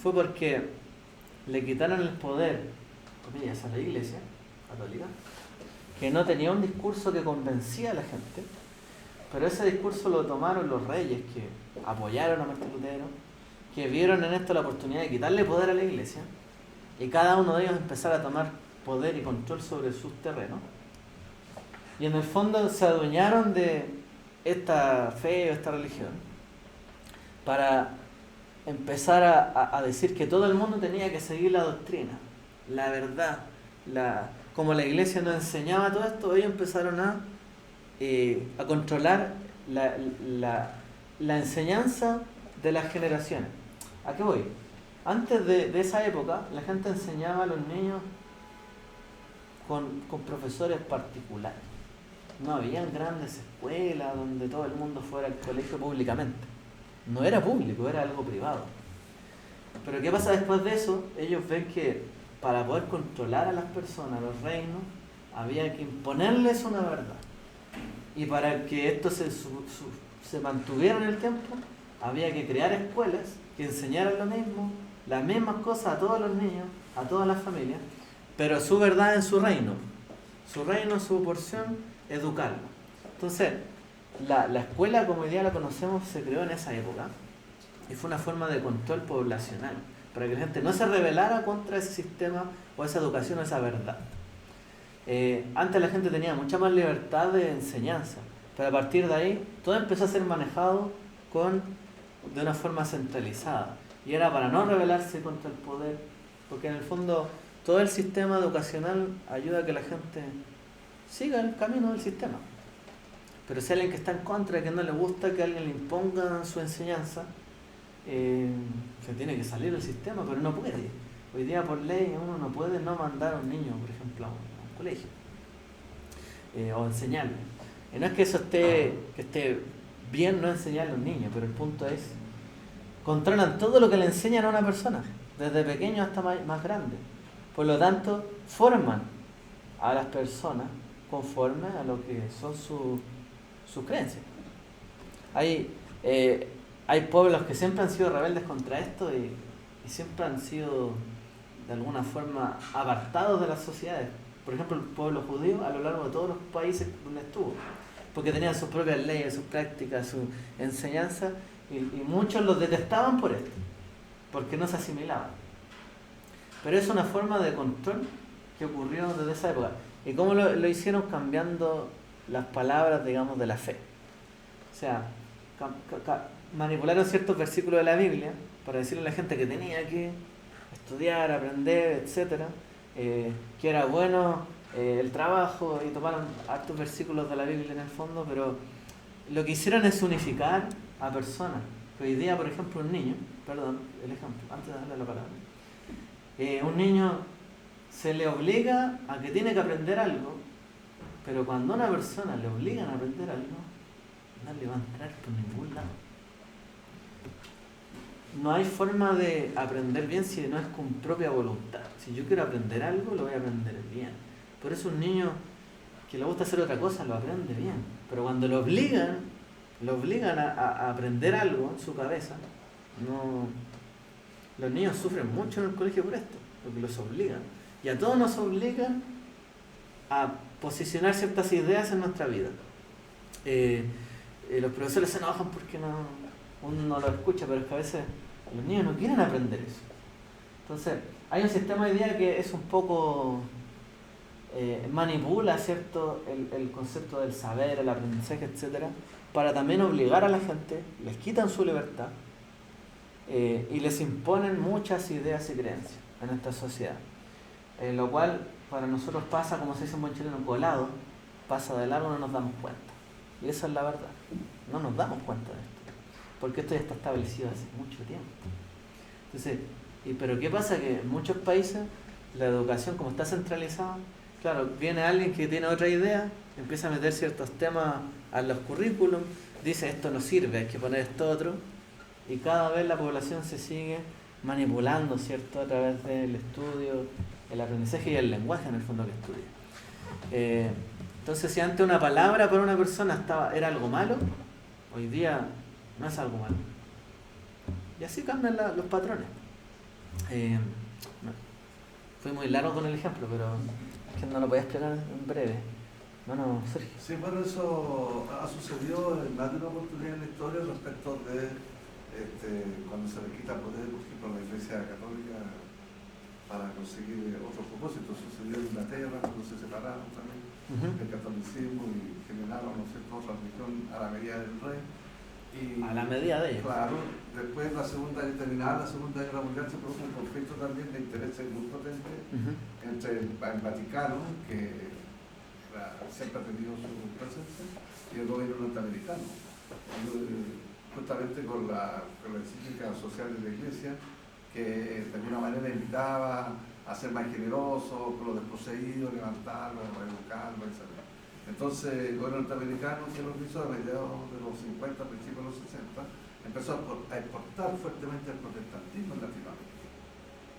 fue porque le quitaron el poder, comillas, a la iglesia católica, que no tenía un discurso que convencía a la gente, pero ese discurso lo tomaron los reyes que apoyaron a Martín Lutero, que vieron en esto la oportunidad de quitarle poder a la iglesia, y cada uno de ellos empezar a tomar poder y control sobre sus terrenos. Y en el fondo se adueñaron de esta fe o esta religión para empezar a decir que todo el mundo tenía que seguir la doctrina, la verdad. Como la iglesia nos enseñaba todo esto, ellos empezaron a controlar la enseñanza de las generaciones. ¿A qué voy? Antes de esa época, la gente enseñaba a los niños con profesores particulares. No habían grandes escuelas donde todo el mundo fuera al colegio públicamente. No era público, era algo privado. Pero ¿qué pasa después de eso? Ellos ven que para poder controlar a las personas, a los reinos, había que imponerles una verdad. Y para que esto se mantuviera en el tiempo, había que crear escuelas que enseñaran lo mismo, las mismas cosas a todos los niños, a todas las familias, pero su verdad en su reino. Su reino, su porción, educarlo. Entonces, la escuela como hoy día la conocemos se creó en esa época y fue una forma de control poblacional para que la gente no se rebelara contra ese sistema o esa educación o esa verdad. Antes la gente tenía mucha más libertad de enseñanza, pero a partir de ahí todo empezó a ser manejado de una forma centralizada y era para no rebelarse contra el poder, porque en el fondo todo el sistema educacional ayuda a que la gente siga el camino del sistema. Pero si hay alguien que está en contra, que no le gusta que alguien le imponga su enseñanza, se tiene que salir del sistema, pero no puede. Hoy día por ley uno no puede no mandar a un niño, por ejemplo, a un colegio o enseñarle. Y no es que eso esté bien no enseñarle a un niño, pero el punto es controlan todo lo que le enseñan a una persona, desde pequeño hasta más grande. Por lo tanto, forman a las personas conforme a lo que son sus creencias. Hay pueblos que siempre han sido rebeldes contra esto y siempre han sido de alguna forma apartados de las sociedades. Por ejemplo, el pueblo judío a lo largo de todos los países donde estuvo. porque tenían sus propias leyes, sus prácticas, su enseñanza, y muchos los detestaban por esto, porque no se asimilaban. Pero es una forma de control que ocurrió desde esa época. ¿Y cómo lo hicieron? Cambiando las palabras, digamos, de la fe. O sea, manipularon ciertos versículos de la Biblia para decirle a la gente que tenía que estudiar, aprender, etcétera, que era bueno el trabajo, y tomaron hartos versículos de la Biblia en el fondo, pero lo que hicieron es unificar a personas. Hoy día, por ejemplo, un niño, perdón, el ejemplo, antes de darle la palabra, un niño se le obliga a que tiene que aprender algo, pero cuando a una persona le obligan a aprender algo, no le va a entrar por ningún lado. No hay forma de aprender bien si no es con propia voluntad. Si yo quiero aprender algo, lo voy a aprender bien. Por eso un niño que le gusta hacer otra cosa, lo aprende bien. Pero cuando lo obligan a aprender algo en su cabeza, no. Los niños sufren mucho en el colegio por esto, porque los obligan. Y a todos nos obligan a posicionar ciertas ideas en nuestra vida. Los profesores se enojan porque uno no lo escucha, pero es que a veces los niños no quieren aprender eso. Entonces, hay un sistema hoy día que es un poco manipula, ¿cierto?, el concepto del saber, el aprendizaje, etcétera, para también obligar a la gente, les quitan su libertad y les imponen muchas ideas y creencias en esta sociedad. Lo cual para nosotros pasa, como se dice en buen chileno, colado, pasa de largo, no nos damos cuenta. Y esa es la verdad, no nos damos cuenta de esto, porque esto ya está establecido hace mucho tiempo. Entonces, pero ¿qué pasa? Que en muchos países la educación, como está centralizada, claro, viene alguien que tiene otra idea, empieza a meter ciertos temas a los currículums, dice esto no sirve, hay que poner esto otro, y cada vez la población se sigue manipulando, ¿cierto?, a través del estudio, el aprendizaje y el lenguaje en el fondo que estudia. Entonces, si antes una palabra para una persona era algo malo, hoy día no es algo malo. Y así cambian los patrones. Fui muy largo con el ejemplo, pero es que no lo podía explicar en breve. No, Sergio. Sí, bueno, eso ha sucedido en más de una oportunidad en la historia respecto de cuando se le quita poder, por ejemplo, a la Iglesia Católica para conseguir otros propósitos. Sucedió en Inglaterra cuando se separaron también del catolicismo y generaron, ¿no sé, otra religión a la medida del rey. Y, a la medida de ellos. Claro, después terminada la Segunda Guerra Mundial se produjo un conflicto también de intereses muy potente entre el Vaticano, que siempre ha tenido su presencia, y el gobierno norteamericano. Justamente con la encíclica social de la Iglesia, que de alguna manera invitaba a ser más generoso con los desposeídos, levantarlos, reeducarlos, etc. Entonces el gobierno norteamericano, que lo hizo a mediados de los 50, principios de los 60, empezó a exportar fuertemente el protestantismo en Latinoamérica,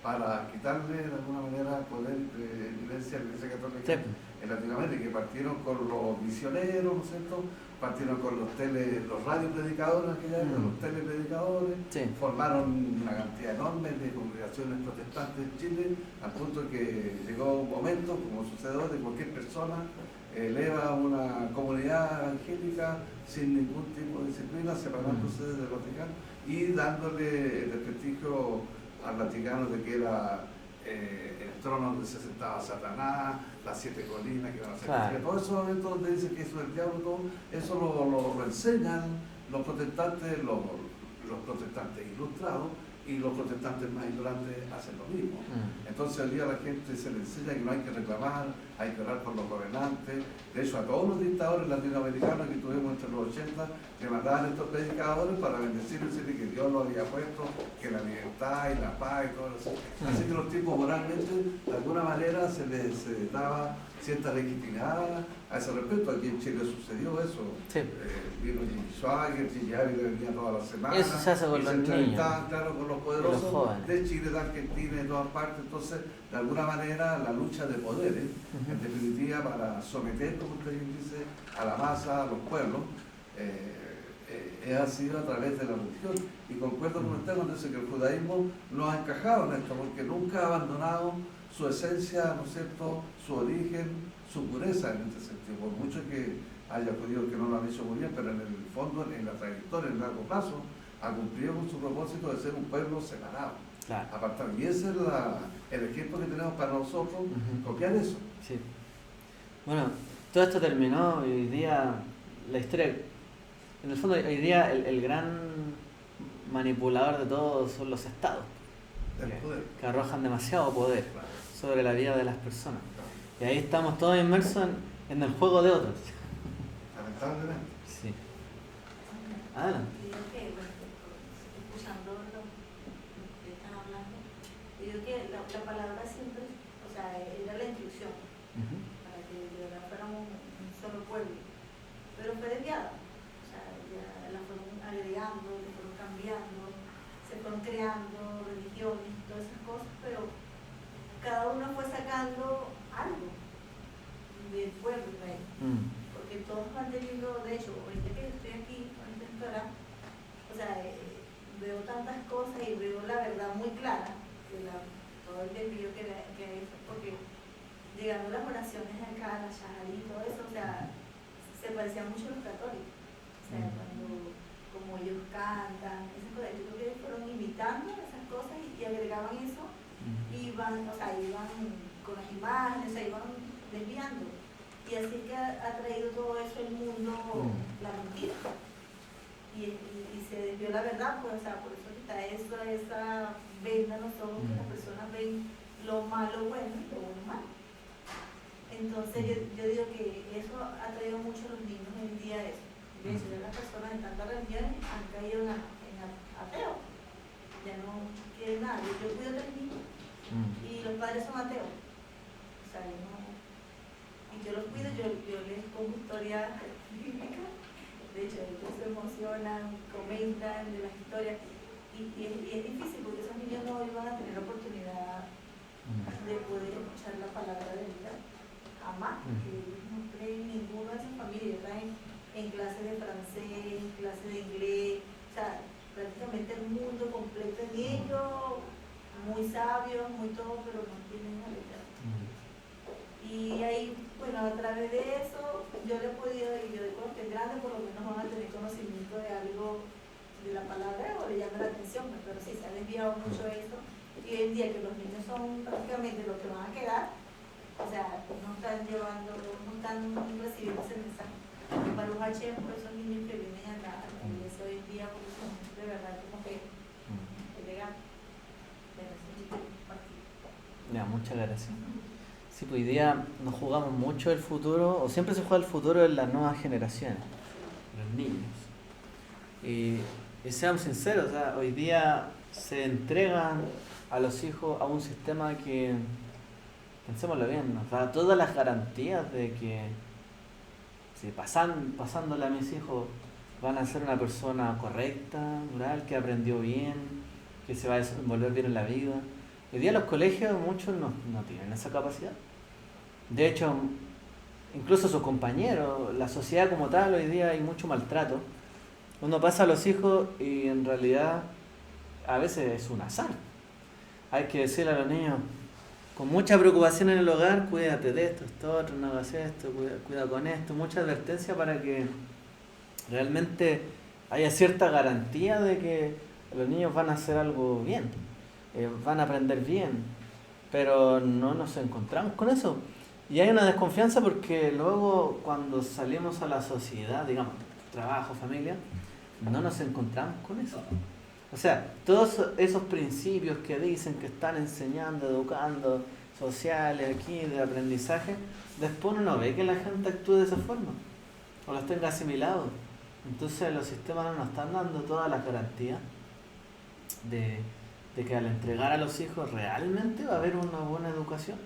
para quitarle de alguna manera poder de evidencia a la Iglesia Católica en Latinoamérica, que partieron con los misioneros, ¿no es cierto? Partieron con los radiopredicadores, los telepredicadores, formaron una cantidad enorme de congregaciones protestantes en Chile, al punto que llegó un momento, como sucedió, de cualquier persona eleva una comunidad evangélica sin ningún tipo de disciplina, separándose del Vaticano y dándole el prestigio al Vaticano de que era el trono donde se sentaba Satanás, las 7 colinas que iban a ser todos esos momentos donde dicen que eso es el diablo, todo eso lo enseñan los protestantes, los protestantes ilustrados, y los protestantes más ignorantes hacen lo mismo. Entonces al día a la gente se le enseña que no hay que reclamar, hay que orar por los gobernantes. De hecho, a todos los dictadores latinoamericanos que tuvimos entre los 80, le mandaban estos predicadores para bendecirles y decirle que Dios lo había puesto, que la libertad y la paz y todo eso. Así que los tipos moralmente, de alguna manera, se les daba cierta legitimidad a ese respecto. Aquí en Chile sucedió eso. Vino Jimmy Swaggart, Gigi Ávila venía todas las semanas. Eso se hace con los niños. Claro, con los poderosos de Chile, de Argentina y de todas partes. Entonces, de alguna manera, la lucha de poderes, en definitiva, para someter, como usted dice, a la masa, a los pueblos, ha sido a través de la religión. Y concuerdo con usted cuando dice que el judaísmo no ha encajado en esto, porque nunca ha abandonado su esencia, ¿no es cierto?, su origen, su pureza en este sentido. Por mucho que haya podido, que no lo han hecho muy bien, pero en el fondo, en la trayectoria, en el largo plazo, ha cumplido con su propósito de ser un pueblo separado, Claro. apartado. Y ese es el ejemplo que tenemos para nosotros, copiar eso. Sí. Bueno, todo esto terminó y hoy día la historia, en el fondo hoy día el gran manipulador de todo son los estados, El poder. que arrojan demasiado poder Claro, sobre la vida de las personas. claro. Y ahí estamos todos inmersos en el juego de otros. Lamentablemente. Sí. Adelante. Digo que, bueno, escuchando lo que están hablando, digo que la palabra siempre, o sea, era la instrucción para que de verdad fuéramos un solo pueblo, pero fue desviada, o sea, ya la fueron agregando, le fueron cambiando, se fueron creando religiones, todas esas cosas, pero cada uno fue sacando algo del pueblo Israel. Porque todos van teniendo, de hecho, ahorita que estoy aquí, ahorita en Torah, o sea, veo tantas cosas y veo la verdad muy clara de todo el desvío que hay hecho, porque llegando las oraciones acá, la Shahari y todo eso, o sea, se parecían mucho a los católicos, o sea, cuando, como ellos cantan, esas cosas, yo creo que ellos fueron imitando esas cosas y agregaban eso, y iban, o sea, iban con las imágenes, o sea, iban desviando. Y así que ha traído todo eso el mundo, la mentira. Y se desvió la verdad, pues, o sea, por eso está esa venda en los ojos que las personas ven lo malo bueno y lo bueno malo. Entonces yo digo que eso ha traído mucho a los niños hoy en día eso. De hecho, ya las personas en tantas religiones han caído en ateo. Ya no quieren nada. Yo cuido 3 niños y los padres son ateos. O sea, y yo los cuido, yo les pongo historias bíblicas, de hecho ellos se emocionan, comentan de las historias y es difícil porque esos niños no iban a tener la oportunidad de poder escuchar la palabra de vida jamás, porque ellos no creen ninguna de sus familias, están en clases de francés, en clases de inglés, o sea, prácticamente el mundo completo en ellos, muy sabios, muy todo, pero no tienen la letra. Y ahí, bueno, a través de eso, yo le he podido, y yo creo que grandes por lo menos van a tener conocimiento de algo de la palabra o le llama la atención, pero sí se ha desviado mucho eso. Y hoy en día que los niños son prácticamente los que van a quedar, o sea, no están llevando, no están recibiendo ese mensaje. Para un H, por esos niños que vienen a la iglesia hoy en día, porque son de verdad como que elegantes. Ya, muchas gracias. Sí, pues hoy día nos jugamos mucho el futuro, o siempre se juega el futuro en las nuevas generaciones, los niños. Y seamos sinceros, o sea, hoy día se entregan a los hijos a un sistema que, pensémoslo bien, nos da todas las garantías de que si pasándole a mis hijos van a ser una persona correcta, moral, que aprendió bien, que se va a desenvolver bien en la vida. Hoy día los colegios muchos no tienen esa capacidad. De hecho, incluso sus compañeros, la sociedad como tal, hoy día hay mucho maltrato. Uno pasa a los hijos y en realidad a veces es un azar. Hay que decirle a los niños, con mucha preocupación en el hogar, cuídate de esto, otro, no hagas esto, cuida con esto, mucha advertencia para que realmente haya cierta garantía de que los niños van a hacer algo bien, van a aprender bien, pero no nos encontramos con eso. Y hay una desconfianza porque luego cuando salimos a la sociedad, digamos, trabajo, familia, no nos encontramos con eso. O sea, todos esos principios que dicen que están enseñando, educando, sociales aquí, de aprendizaje, después uno ve que la gente actúe de esa forma, o los tenga asimilados. Entonces los sistemas no nos están dando todas las garantías de que al entregar a los hijos realmente va a haber una buena educación.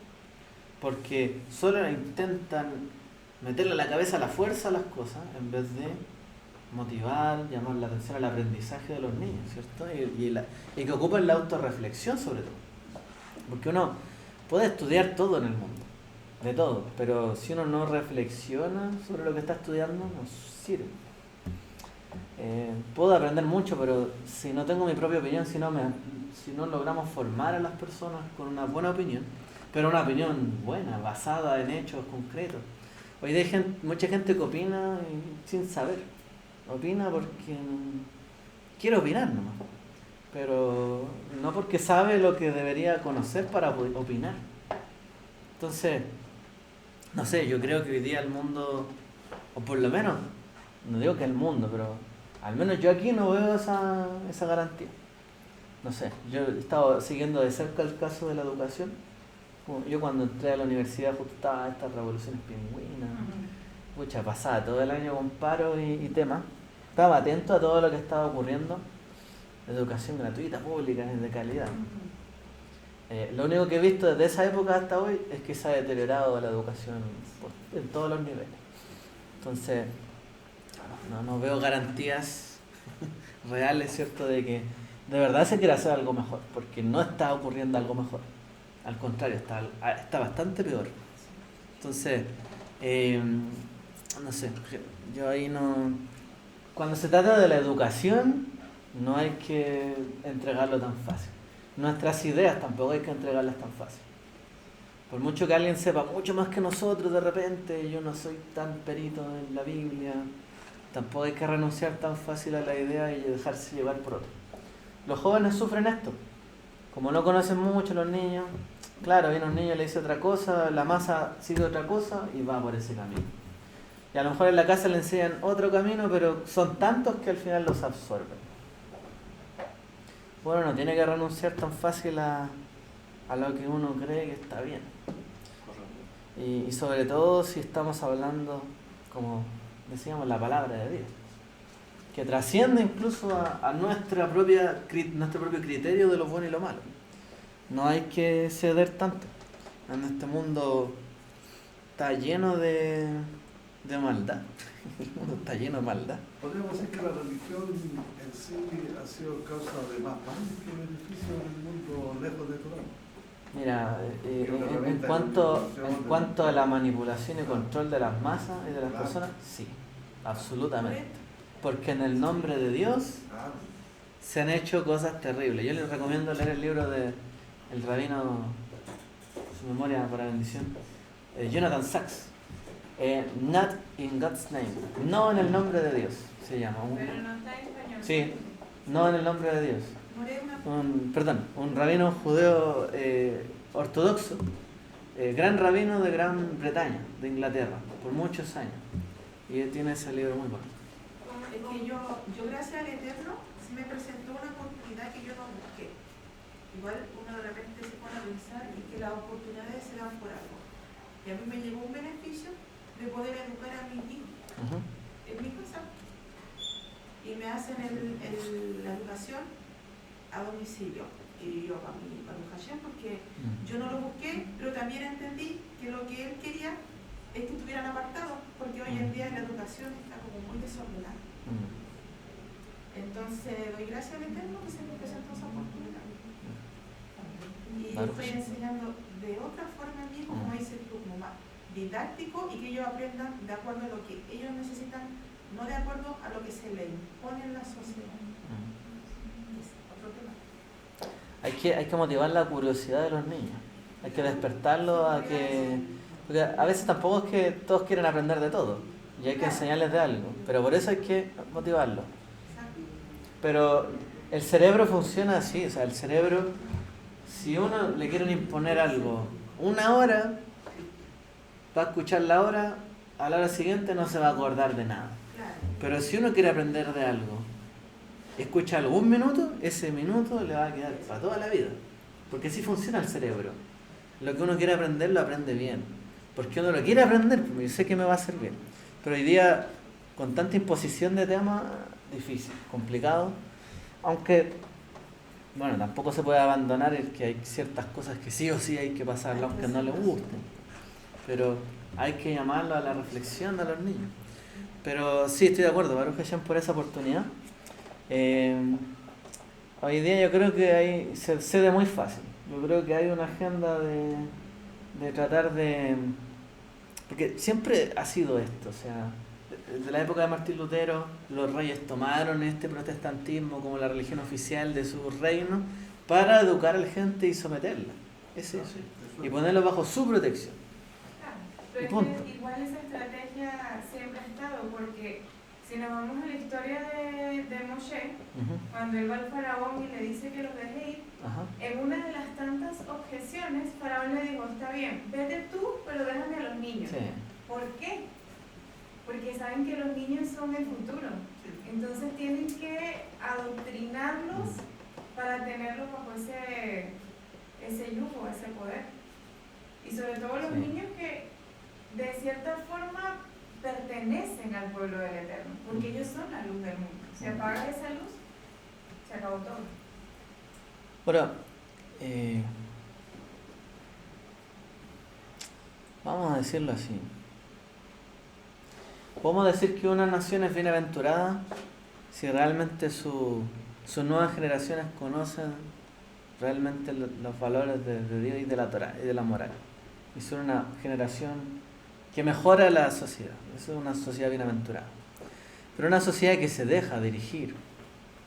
Porque solo intentan meterle a la cabeza a la fuerza las cosas en vez de motivar, llamar la atención al aprendizaje de los niños, ¿cierto? Y que ocupen la autorreflexión sobre todo. Porque uno puede estudiar todo en el mundo, de todo, pero si uno no reflexiona sobre lo que está estudiando, no sirve. Puedo aprender mucho, pero si no tengo mi propia opinión, si no logramos formar a las personas con una buena opinión, pero una opinión buena, basada en hechos concretos, Hoy día hay mucha gente que opina sin saber. Opina porque quiere opinar nomás. Pero no porque sabe lo que debería conocer para opinar. Entonces, no sé, yo creo que hoy día el mundo, o por lo menos, no digo que el mundo, pero al menos yo aquí no veo esa garantía. No sé, yo he estado siguiendo de cerca el caso de la educación. Yo cuando entré a la universidad justo estaba estas revoluciones pingüinas. Pucha, pasaba todo el año con paro y temas. Estaba atento a todo lo que estaba ocurriendo. Educación gratuita, pública, de calidad. Lo único que he visto desde esa época hasta hoy es que se ha deteriorado la educación en todos los niveles. Entonces, no veo garantías reales, ¿cierto?, de que de verdad se quiere hacer algo mejor, porque no está ocurriendo algo mejor. Al contrario, está bastante peor. Entonces, no sé, yo ahí no... Cuando se trata de la educación, no hay que entregarlo tan fácil. Nuestras ideas tampoco hay que entregarlas tan fácil. Por mucho que alguien sepa mucho más que nosotros de repente, yo no soy tan perito en la Biblia, tampoco hay que renunciar tan fácil a la idea y dejarse llevar por otro. Los jóvenes sufren esto. Como no conocen mucho los niños, claro, viene un niño y le dice otra cosa, la masa sigue otra cosa y va por ese camino. Y a lo mejor en la casa le enseñan otro camino, pero son tantos que al final los absorben. Bueno, no tiene que renunciar tan fácil a lo que uno cree que está bien. Y sobre todo si estamos hablando, como decíamos, la palabra de Dios, que trasciende incluso a nuestro propio criterio de lo bueno y lo malo. No hay que ceder tanto. En este mundo está lleno de maldad. El mundo está lleno de maldad. Podríamos decir que la religión en sí ha sido causa de más mal que beneficio en el mundo lejos de Torah. Mira, en cuanto a la manipulación y control de las masas y de las personas, sí, absolutamente. Porque en el nombre de Dios se han hecho cosas terribles. Yo les recomiendo leer el libro del rabino, su memoria para bendición, Jonathan Sachs. Not in God's name, no en el nombre de Dios, se llama. Pero no está en español. Sí, no en el nombre de Dios. Un rabino judeo ortodoxo, gran rabino de Gran Bretaña, de Inglaterra, por muchos años. Y él tiene ese libro muy bueno. Es que yo gracias al Eterno se me presentó una oportunidad que yo no busqué. Igual uno de repente se pone a pensar y que las oportunidades se dan por algo. Y a mí me llegó un beneficio de poder educar a mis hijos en mi casa. Y me hacen la educación a domicilio. Y yo para mi Hashem, porque yo no lo busqué, pero también entendí que lo que él quería es que estuvieran apartados, porque hoy en día la educación está como muy desordenada. Entonces doy gracias al Eterno que se me presentó esa oportunidad. Y estoy enseñando de otra forma a mí, como dices tú, como más didáctico, y que ellos aprendan de acuerdo a lo que ellos necesitan, no de acuerdo a lo que se le impone en la sociedad. Es otro tema. Hay que motivar la curiosidad de los niños. Hay que despertarlos a que... Porque a veces tampoco es que todos quieren aprender de todo. Y hay que enseñarles de algo. Pero por eso hay que motivarlos. Pero el cerebro funciona así. O sea, el cerebro, si uno le quieren imponer algo, 1 hora, va a escuchar la hora, a la hora siguiente no se va a acordar de nada. Pero si uno quiere aprender de algo, escucha algo 1 minuto, ese minuto le va a quedar para toda la vida. Porque así funciona el cerebro. Lo que uno quiere aprender, lo aprende bien. Porque uno lo quiere aprender, porque yo sé que me va a hacer bien. Pero hoy día, con tanta imposición de temas, difícil, complicado. Aunque, bueno, tampoco se puede abandonar el que hay ciertas cosas que sí o sí hay que pasarlas, aunque no les gusten. Pero hay que llamarlo a la reflexión a los niños. Pero sí, estoy de acuerdo, Baruch Hashem, por esa oportunidad. Hoy día yo creo que se cede muy fácil. Yo creo que hay una agenda de tratar de... Porque siempre ha sido esto, o sea, desde la época de Martín Lutero, los reyes tomaron este protestantismo como la religión oficial de su reino para educar a la gente y someterla. Es eso. Y ponerlo bajo su protección. Pero punto. es que igual esa estrategia siempre ha estado, porque si nos vamos a la historia de Moshe, Ujú. cuando él va al faraón y le dice que los deje ir, Ajá. en una de las tantas objeciones, faraón le dijo, está bien, vete tú, pero déjame a los niños. Sí. ¿Por qué? Porque saben que los niños son el futuro. Entonces tienen que adoctrinarlos para tenerlos bajo ese yugo, ese poder. Y sobre todo los Sí. niños que de cierta forma pertenecen al pueblo del Eterno, porque ellos son la luz del mundo. Si apaga esa luz, se acabó todo. Bueno, vamos a decirlo así. Podemos decir que una nación es bienaventurada si realmente sus nuevas generaciones conocen realmente los valores de Dios y de la Torá y de la moral. Y son una generación que mejora la sociedad. Eso es una sociedad bienaventurada. Pero una sociedad que se deja dirigir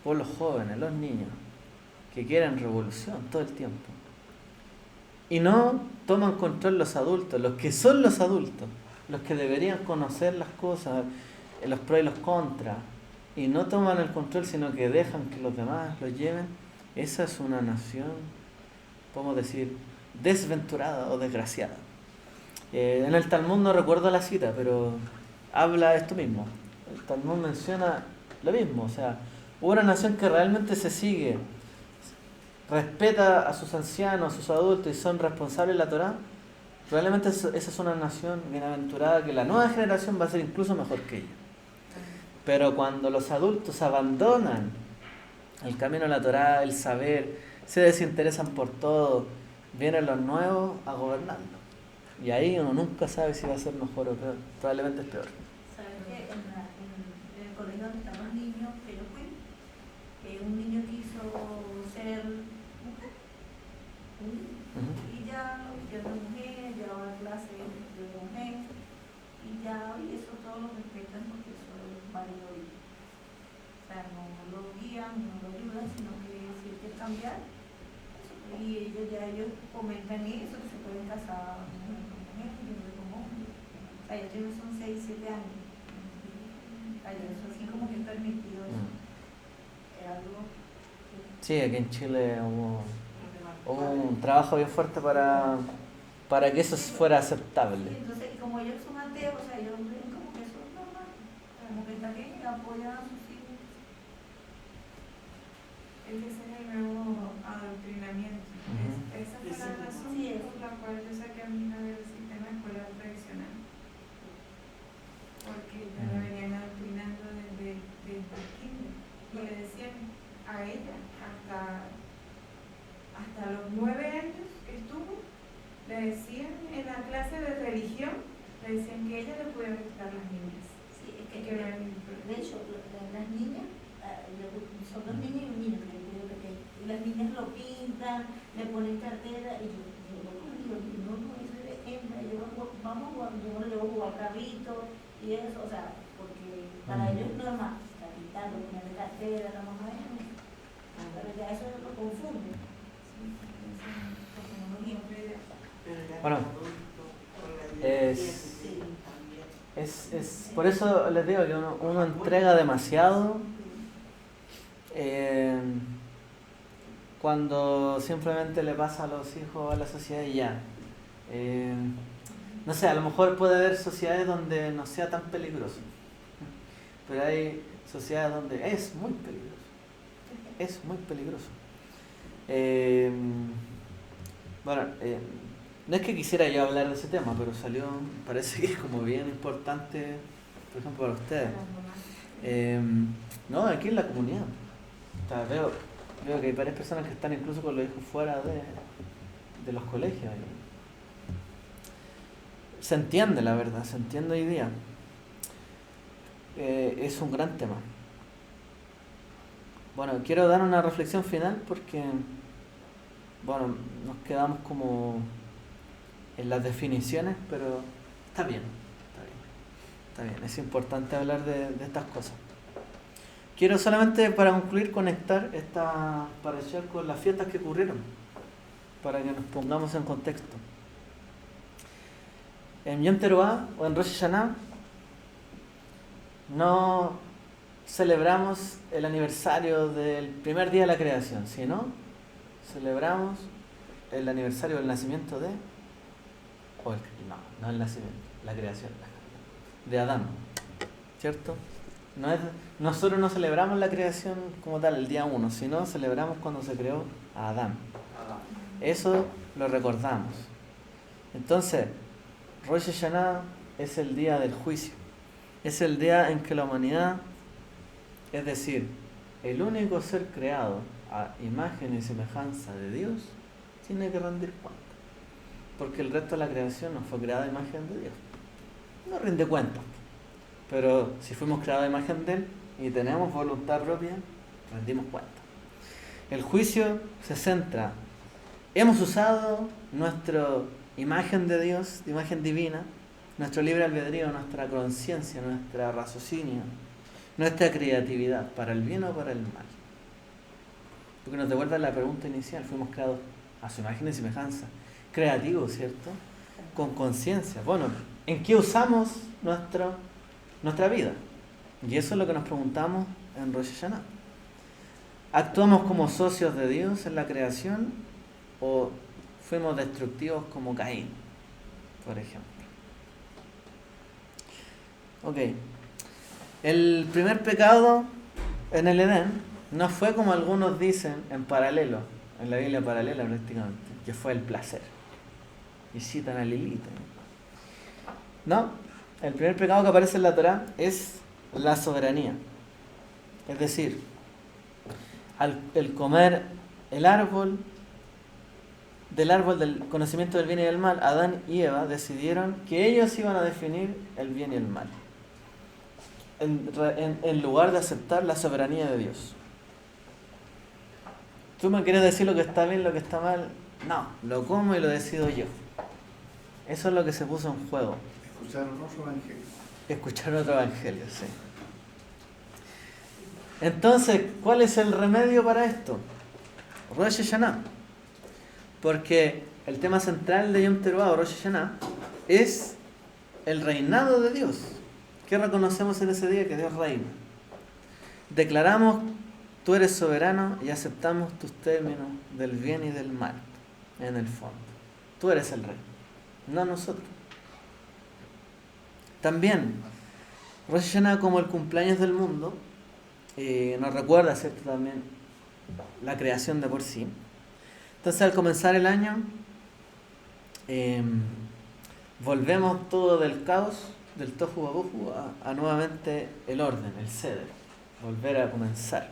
por los jóvenes, los niños, que quieren revolución todo el tiempo. Y no toman control los adultos, los que son los adultos, los que deberían conocer las cosas, los pros y los contras, y no toman el control, sino que dejan que los demás lo lleven. Esa es una nación, podemos decir, desventurada o desgraciada. En el Talmud no recuerdo la cita, pero habla esto mismo. El Talmud menciona lo mismo, o sea, una nación que realmente se sigue, respeta a sus ancianos, a sus adultos y son responsables de la Torá, probablemente esa es una nación bienaventurada que la nueva generación va a ser incluso mejor que ella. Pero cuando los adultos abandonan el camino de la Torá, el saber, se desinteresan por todo, vienen los nuevos a gobernarlo. Y ahí uno nunca sabe si va a ser mejor o peor. Probablemente es peor. ¿Sabes qué? En el colegio donde están los niños que yo fui, un niño quiso ser mujer. Y ya lo hicieron mujer, ya va a clase de mujer. Y ya, y eso todos lo respetan porque eso es válido. O sea, no lo guían, no lo ayudan, sino que si hay que cambiar. Y ellos comentan eso, que se pueden casar mujer con mujer, hombre con hombre. O sea, ellos son 6, 7 años. O sea, eso así como que es permitido eso. Es algo que... Sí, aquí en Chile hubo un trabajo bien fuerte para que eso fuera aceptable. Entonces, y como ellos son ateos, o sea, ellos ven como que eso es normal. Como que también apoyan a sus hijos. Ese es el nuevo adoctrinamiento. Esa fue la razón por la cual yo saqué a mi hija del sistema escolar tradicional. Porque ya la venían adoctrinando desde el kinder. Y le decían a ella, hasta los 9 años que estuvo, le decían en la clase de religión, le decían que ella le podía gustar las niñas. Sí, es Y que que no era ningún problema. de hecho, las niñas, son dos niños y un niño que yo pequeño. Y las niñas lo pintan, le ponen cartera, y yo digo, no, eso es de hembra, yo no le llevo a jugar carrito, y eso, o sea, porque para ellos es normal, está pintando, ponerle cartera, la mamá de ellos, pero ya eso lo confunde. Bueno, por eso les digo que uno entrega demasiado cuando simplemente le pasa a los hijos a la sociedad y ya. No sé, a lo mejor puede haber sociedades donde no sea tan peligroso, pero hay sociedades donde es muy peligroso. Es muy peligroso. No es que quisiera yo hablar de ese tema, pero salió, parece que es como bien importante, por ejemplo, para ustedes. No, aquí en la comunidad. O sea, veo que hay varias personas que están incluso con los hijos fuera de los colegios. Se entiende, la verdad, se entiende hoy día. Es un gran tema. Bueno, quiero dar una reflexión final porque, bueno, nos quedamos como en las definiciones, pero está bien. Es importante hablar de estas cosas. Quiero solamente, para concluir, conectar esta parasha con las fiestas que ocurrieron, para que nos pongamos en contexto. en Yom Teruah o en Rosh Hashanah no celebramos el aniversario del primer día de la creación, sino celebramos el aniversario del nacimiento de... no el nacimiento, la creación de Adán, ¿cierto? Nosotros no celebramos la creación como tal, el día 1, sino celebramos cuando se creó a Adán. Eso lo recordamos. Entonces, Rosh Hashanah es el día del juicio. Es el día en que la humanidad, es decir, el único ser creado a imagen y semejanza de Dios, tiene que rendir cuenta. Porque el resto de la creación no fue creada a imagen de Dios. No rinde cuenta. Pero si fuimos creados a imagen de Él y tenemos voluntad propia, rendimos cuenta. El juicio se centra. Hemos usado nuestra imagen de Dios, imagen divina, nuestro libre albedrío, nuestra conciencia, nuestro raciocinio, nuestra creatividad, para el bien o para el mal. Porque nos devuelve la pregunta inicial, fuimos creados a su imagen y semejanza. Creativos, ¿cierto? Con conciencia. Bueno, ¿en qué usamos nuestra vida? Y eso es lo que nos preguntamos en Rosh Hashanah. ¿Actuamos como socios de Dios en la creación o fuimos destructivos como Caín, por ejemplo? Ok. El primer pecado en el Edén no fue como algunos dicen en paralelo, en la Biblia paralela prácticamente, que fue el placer. Y citan a Lilith. No, el primer pecado que aparece en la Torá es la soberanía. Es decir, el comer del árbol del conocimiento del bien y del mal, Adán y Eva decidieron que ellos iban a definir el bien y el mal, en lugar de aceptar la soberanía de Dios. ¿Tú me quieres decir lo que está bien, lo que está mal? No, lo como y lo decido yo. Eso es lo que se puso en juego. Escucharon otro evangelio. Escuchar otro evangelio, sí. Entonces, ¿cuál es el remedio para esto? Rosh Hashanah. Porque el tema central de Yom Teruah o Rosh Hashanah es el reinado de Dios. ¿Qué reconocemos en ese día? Que Dios reina. Declaramos, tú eres soberano y aceptamos tus términos del bien y del mal, en el fondo. Tú eres el rey, no nosotros. También, Rosh Hashanah como el cumpleaños del mundo, nos recuerda, ¿cierto?, también la creación de por sí. Entonces, al comenzar el año, volvemos todo del caos, del tohu wabohu, a nuevamente el orden, el ceder, volver a comenzar.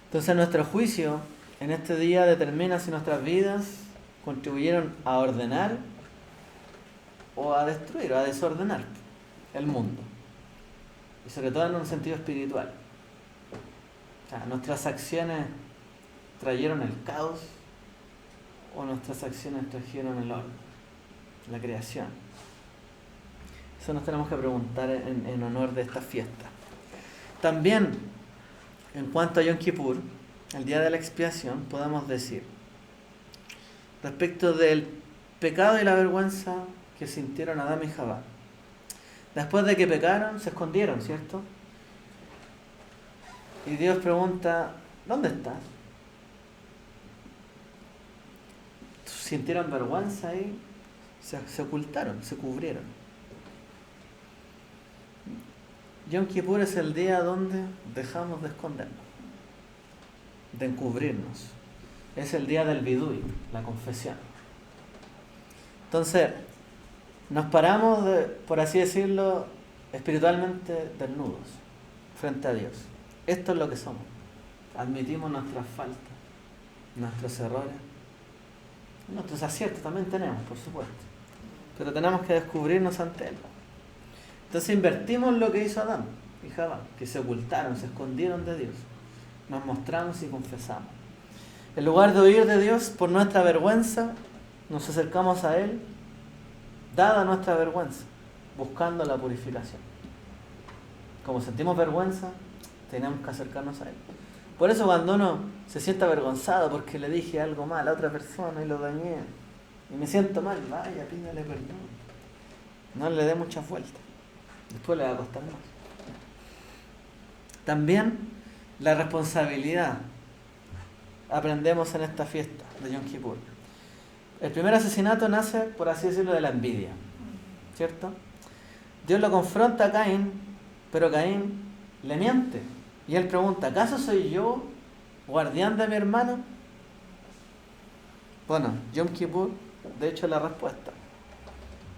Entonces, nuestro juicio en este día determina si nuestras vidas contribuyeron a ordenar o a destruir o a desordenar el mundo, y sobre todo en un sentido espiritual. O sea, nuestras acciones trajeron el caos o nuestras acciones trajeron el orden, la creación. Eso nos tenemos que preguntar en honor de esta fiesta. También, en cuanto a Yom Kippur, el día de la expiación, podemos decir, respecto del pecado y la vergüenza que sintieron Adán y Jabá. Después de que pecaron, se escondieron, ¿cierto? Y Dios pregunta, ¿dónde estás? Sintieron vergüenza y se ocultaron, se cubrieron. Yom Kippur es el día donde dejamos de escondernos, de encubrirnos. Es el día del vidui, la confesión. Entonces, nos paramos, por así decirlo, espiritualmente desnudos frente a Dios. Esto es lo que somos. Admitimos nuestras faltas, nuestros errores, nuestros aciertos también tenemos, por supuesto. Pero tenemos que descubrirnos ante Él. Entonces invertimos lo que hizo Adán y Jabá, que se ocultaron, se escondieron de Dios. Nos mostramos y confesamos. En lugar de huir de Dios por nuestra vergüenza, nos acercamos a Él, dada nuestra vergüenza, buscando la purificación. Como sentimos vergüenza, tenemos que acercarnos a Él. Por eso cuando uno se siente avergonzado porque le dije algo mal a otra persona y lo dañé, y me siento mal, vaya, pídale perdón. No le dé muchas vueltas. Después le va a costar más. También la responsabilidad. Aprendemos en esta fiesta de Yom Kippur. El primer asesinato nace, por así decirlo, de la envidia. ¿Cierto? Dios lo confronta a Caín, pero Caín le miente. Y él pregunta, ¿acaso soy yo guardián de mi hermano? Bueno, Yom Kippur, de hecho, es la respuesta.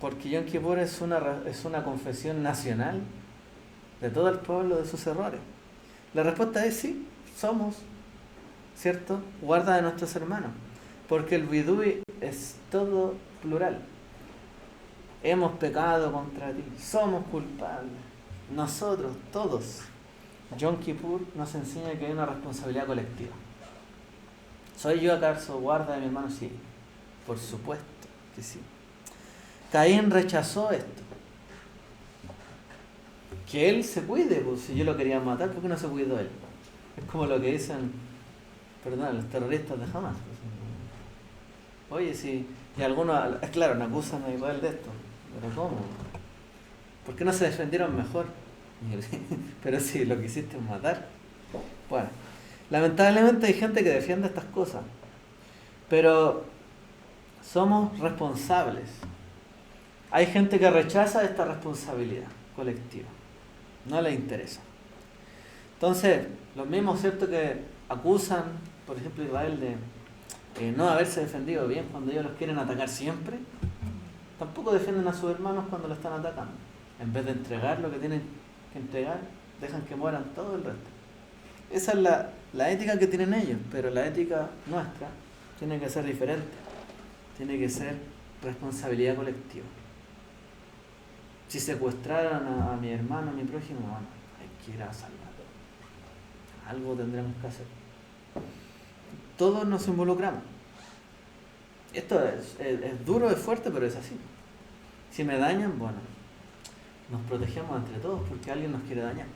Porque Yom Kippur es una confesión nacional de todo el pueblo de sus errores. La respuesta es sí, somos, ¿cierto? Guarda de nuestros hermanos. Porque el vidui es todo plural. Hemos pecado contra ti, somos culpables. Nosotros, todos. Yom Kippur nos enseña que hay una responsabilidad colectiva. ¿Soy yo acaso guarda de mi hermano? Sí, por supuesto que sí. Caín rechazó esto. Que él se cuide, pues si yo lo quería matar, ¿por qué no se cuidó él? Es como lo que dicen, perdón, los terroristas de Hamas. Oye, si y algunos, claro, me acusan igual de esto, pero ¿cómo? ¿Por qué no se defendieron mejor? Pero si lo quisiste matar. Bueno, lamentablemente hay gente que defiende estas cosas, pero somos responsables. Hay gente que rechaza esta responsabilidad colectiva, no le interesa. Entonces, los mismos, ¿cierto?, que acusan, por ejemplo, a Israel de no haberse defendido bien cuando ellos los quieren atacar siempre, tampoco defienden a sus hermanos cuando lo están atacando. En vez de entregar lo que tienen que entregar, dejan que mueran todo el resto. Esa es la ética que tienen ellos, pero la ética nuestra tiene que ser diferente. Tiene que ser responsabilidad colectiva. Si secuestraran a mi hermano, a mi prójimo, bueno, hay que ir a salvarlo. Algo tendremos que hacer. Todos nos involucramos. Esto es duro, es fuerte, pero es así. Si me dañan, bueno, nos protegemos entre todos porque alguien nos quiere dañar.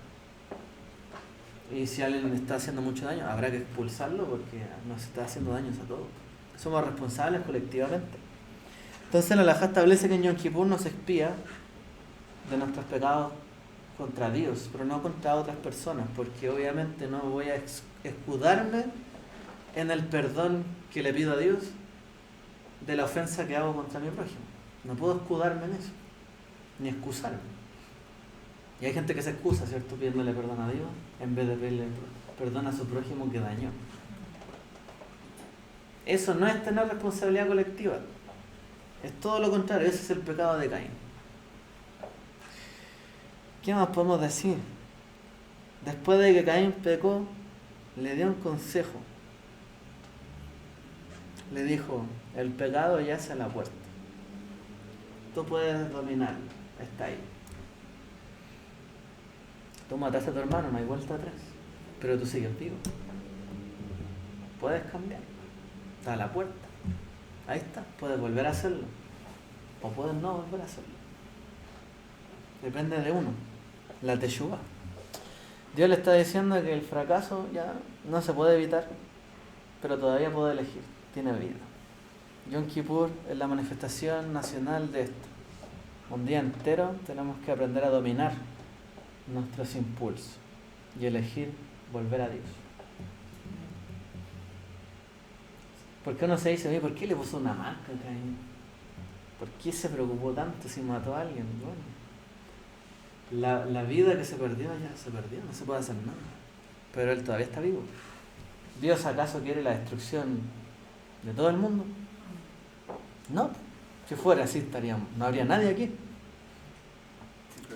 Y si alguien está haciendo mucho daño, habrá que expulsarlo porque nos está haciendo daños a todos. Somos responsables colectivamente. Entonces la halajá establece que en Yom Kippur nos expía de nuestros pecados contra Dios, pero no contra otras personas, porque obviamente no voy a escudarme en el perdón que le pido a Dios de la ofensa que hago contra mi prójimo. No puedo escudarme en eso, ni excusarme. Y hay gente que se excusa, ¿cierto?, pidiéndole perdón a Dios en vez de pedirle perdón a su prójimo que dañó. Eso no es tener responsabilidad colectiva, es todo lo contrario. Ese es el pecado de Caín. ¿Qué más podemos decir? Después de que Caín pecó, le dio un consejo. Le dijo, el pecado yace a la puerta. Tú puedes dominarlo, está ahí. Tú mataste a tu hermano, no hay vuelta atrás. Pero tú sigues vivo. Puedes cambiar. Está a la puerta. Ahí está. Puedes volver a hacerlo. O puedes no volver a hacerlo. Depende de uno. La teshuvá. Dios le está diciendo que el fracaso ya no se puede evitar, pero todavía puede elegir. Tiene vida. Yom Kippur es la manifestación nacional de esto. Un día entero tenemos que aprender a dominar nuestros impulsos y elegir volver a Dios. ¿Por qué uno se dice, oye, ¿por qué le puso una marca a Caín? ¿Por qué se preocupó tanto si mató a alguien? Bueno, la vida que se perdió ya se perdió, no se puede hacer nada. Pero él todavía está vivo. ¿Dios acaso quiere la destrucción de todo el mundo? No, si fuera así no habría nadie aquí.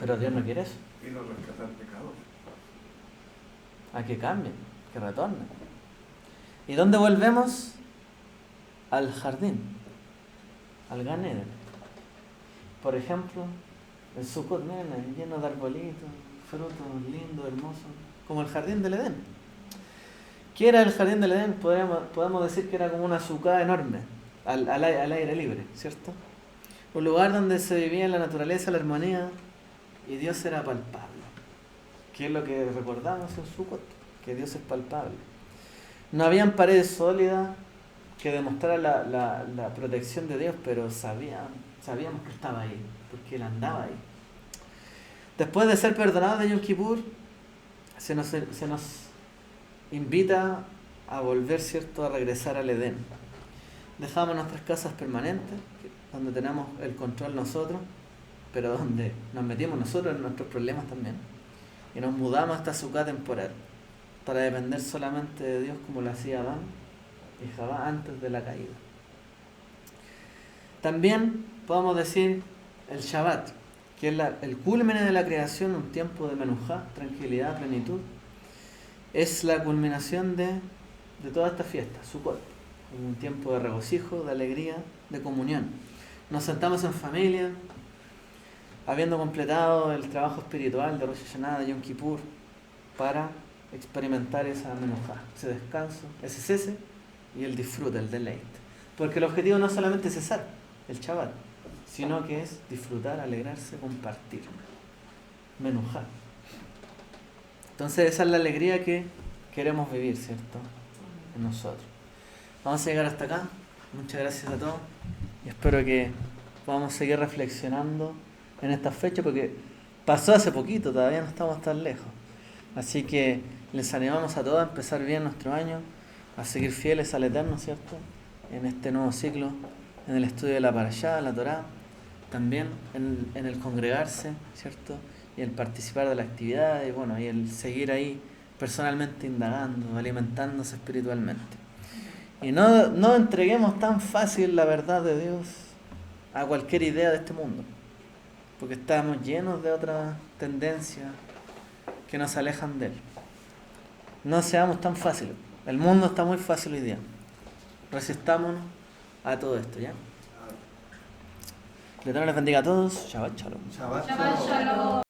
Pero Dios no quiere eso. Vino a rescatar pecadores. A que cambien, que retornen. ¿Y dónde volvemos? Al jardín, al Gan Eden. Por ejemplo, el Sukkot, miren, lleno de arbolitos, frutos lindos, hermosos, como el jardín del Edén. ¿Qué era el jardín del Edén? Podemos decir que era como una sucá enorme, al aire libre, ¿cierto? Un lugar donde se vivía en la naturaleza, la armonía, y Dios era palpable. ¿Qué es lo que recordamos en Sukkot? Que Dios es palpable. No habían paredes sólidas que demostraran la protección de Dios, pero sabíamos que estaba ahí, porque Él andaba ahí. Después de ser perdonados de Yom Kippur, se nos invita a volver, ¿cierto?, a regresar al Edén. Dejamos nuestras casas permanentes, donde tenemos el control nosotros, pero donde nos metimos nosotros en nuestros problemas también. Y nos mudamos a esta Sukkah temporal, para depender solamente de Dios como lo hacía Adán y Javá antes de la caída. También podemos decir el Shabbat, que es el culmine de la creación, un tiempo de menujá, tranquilidad, plenitud. Es la culminación de toda esta fiesta, Sukkot, un tiempo de regocijo, de alegría, de comunión. Nos sentamos en familia, habiendo completado el trabajo espiritual de Rosh Hashanah, de Yom Kippur, para experimentar esa menujá, ese descanso, ese cese y el disfrute, el deleite. Porque el objetivo no es solamente cesar el Shabbat, sino que es disfrutar, alegrarse, compartir, menujá. Entonces esa es la alegría que queremos vivir, ¿cierto?, en nosotros. Vamos a llegar hasta acá. Muchas gracias a todos y espero que podamos seguir reflexionando en esta fecha, porque pasó hace poquito, todavía no estamos tan lejos. Así que les animamos a todos a empezar bien nuestro año, a seguir fieles al Eterno, ¿cierto?, en este nuevo ciclo, en el estudio de la Parashá, la Torá, también en el congregarse, ¿cierto?, y el participar de la actividad, y bueno, y el seguir ahí personalmente indagando, alimentándose espiritualmente. Y no entreguemos tan fácil la verdad de Dios a cualquier idea de este mundo, porque estamos llenos de otras tendencias que nos alejan de Él. No seamos tan fáciles. El mundo está muy fácil hoy día. Resistámonos a todo esto, ¿ya? Que Dios les bendiga a todos. Shabbat Shalom. Shabbat Shabbat Shalom.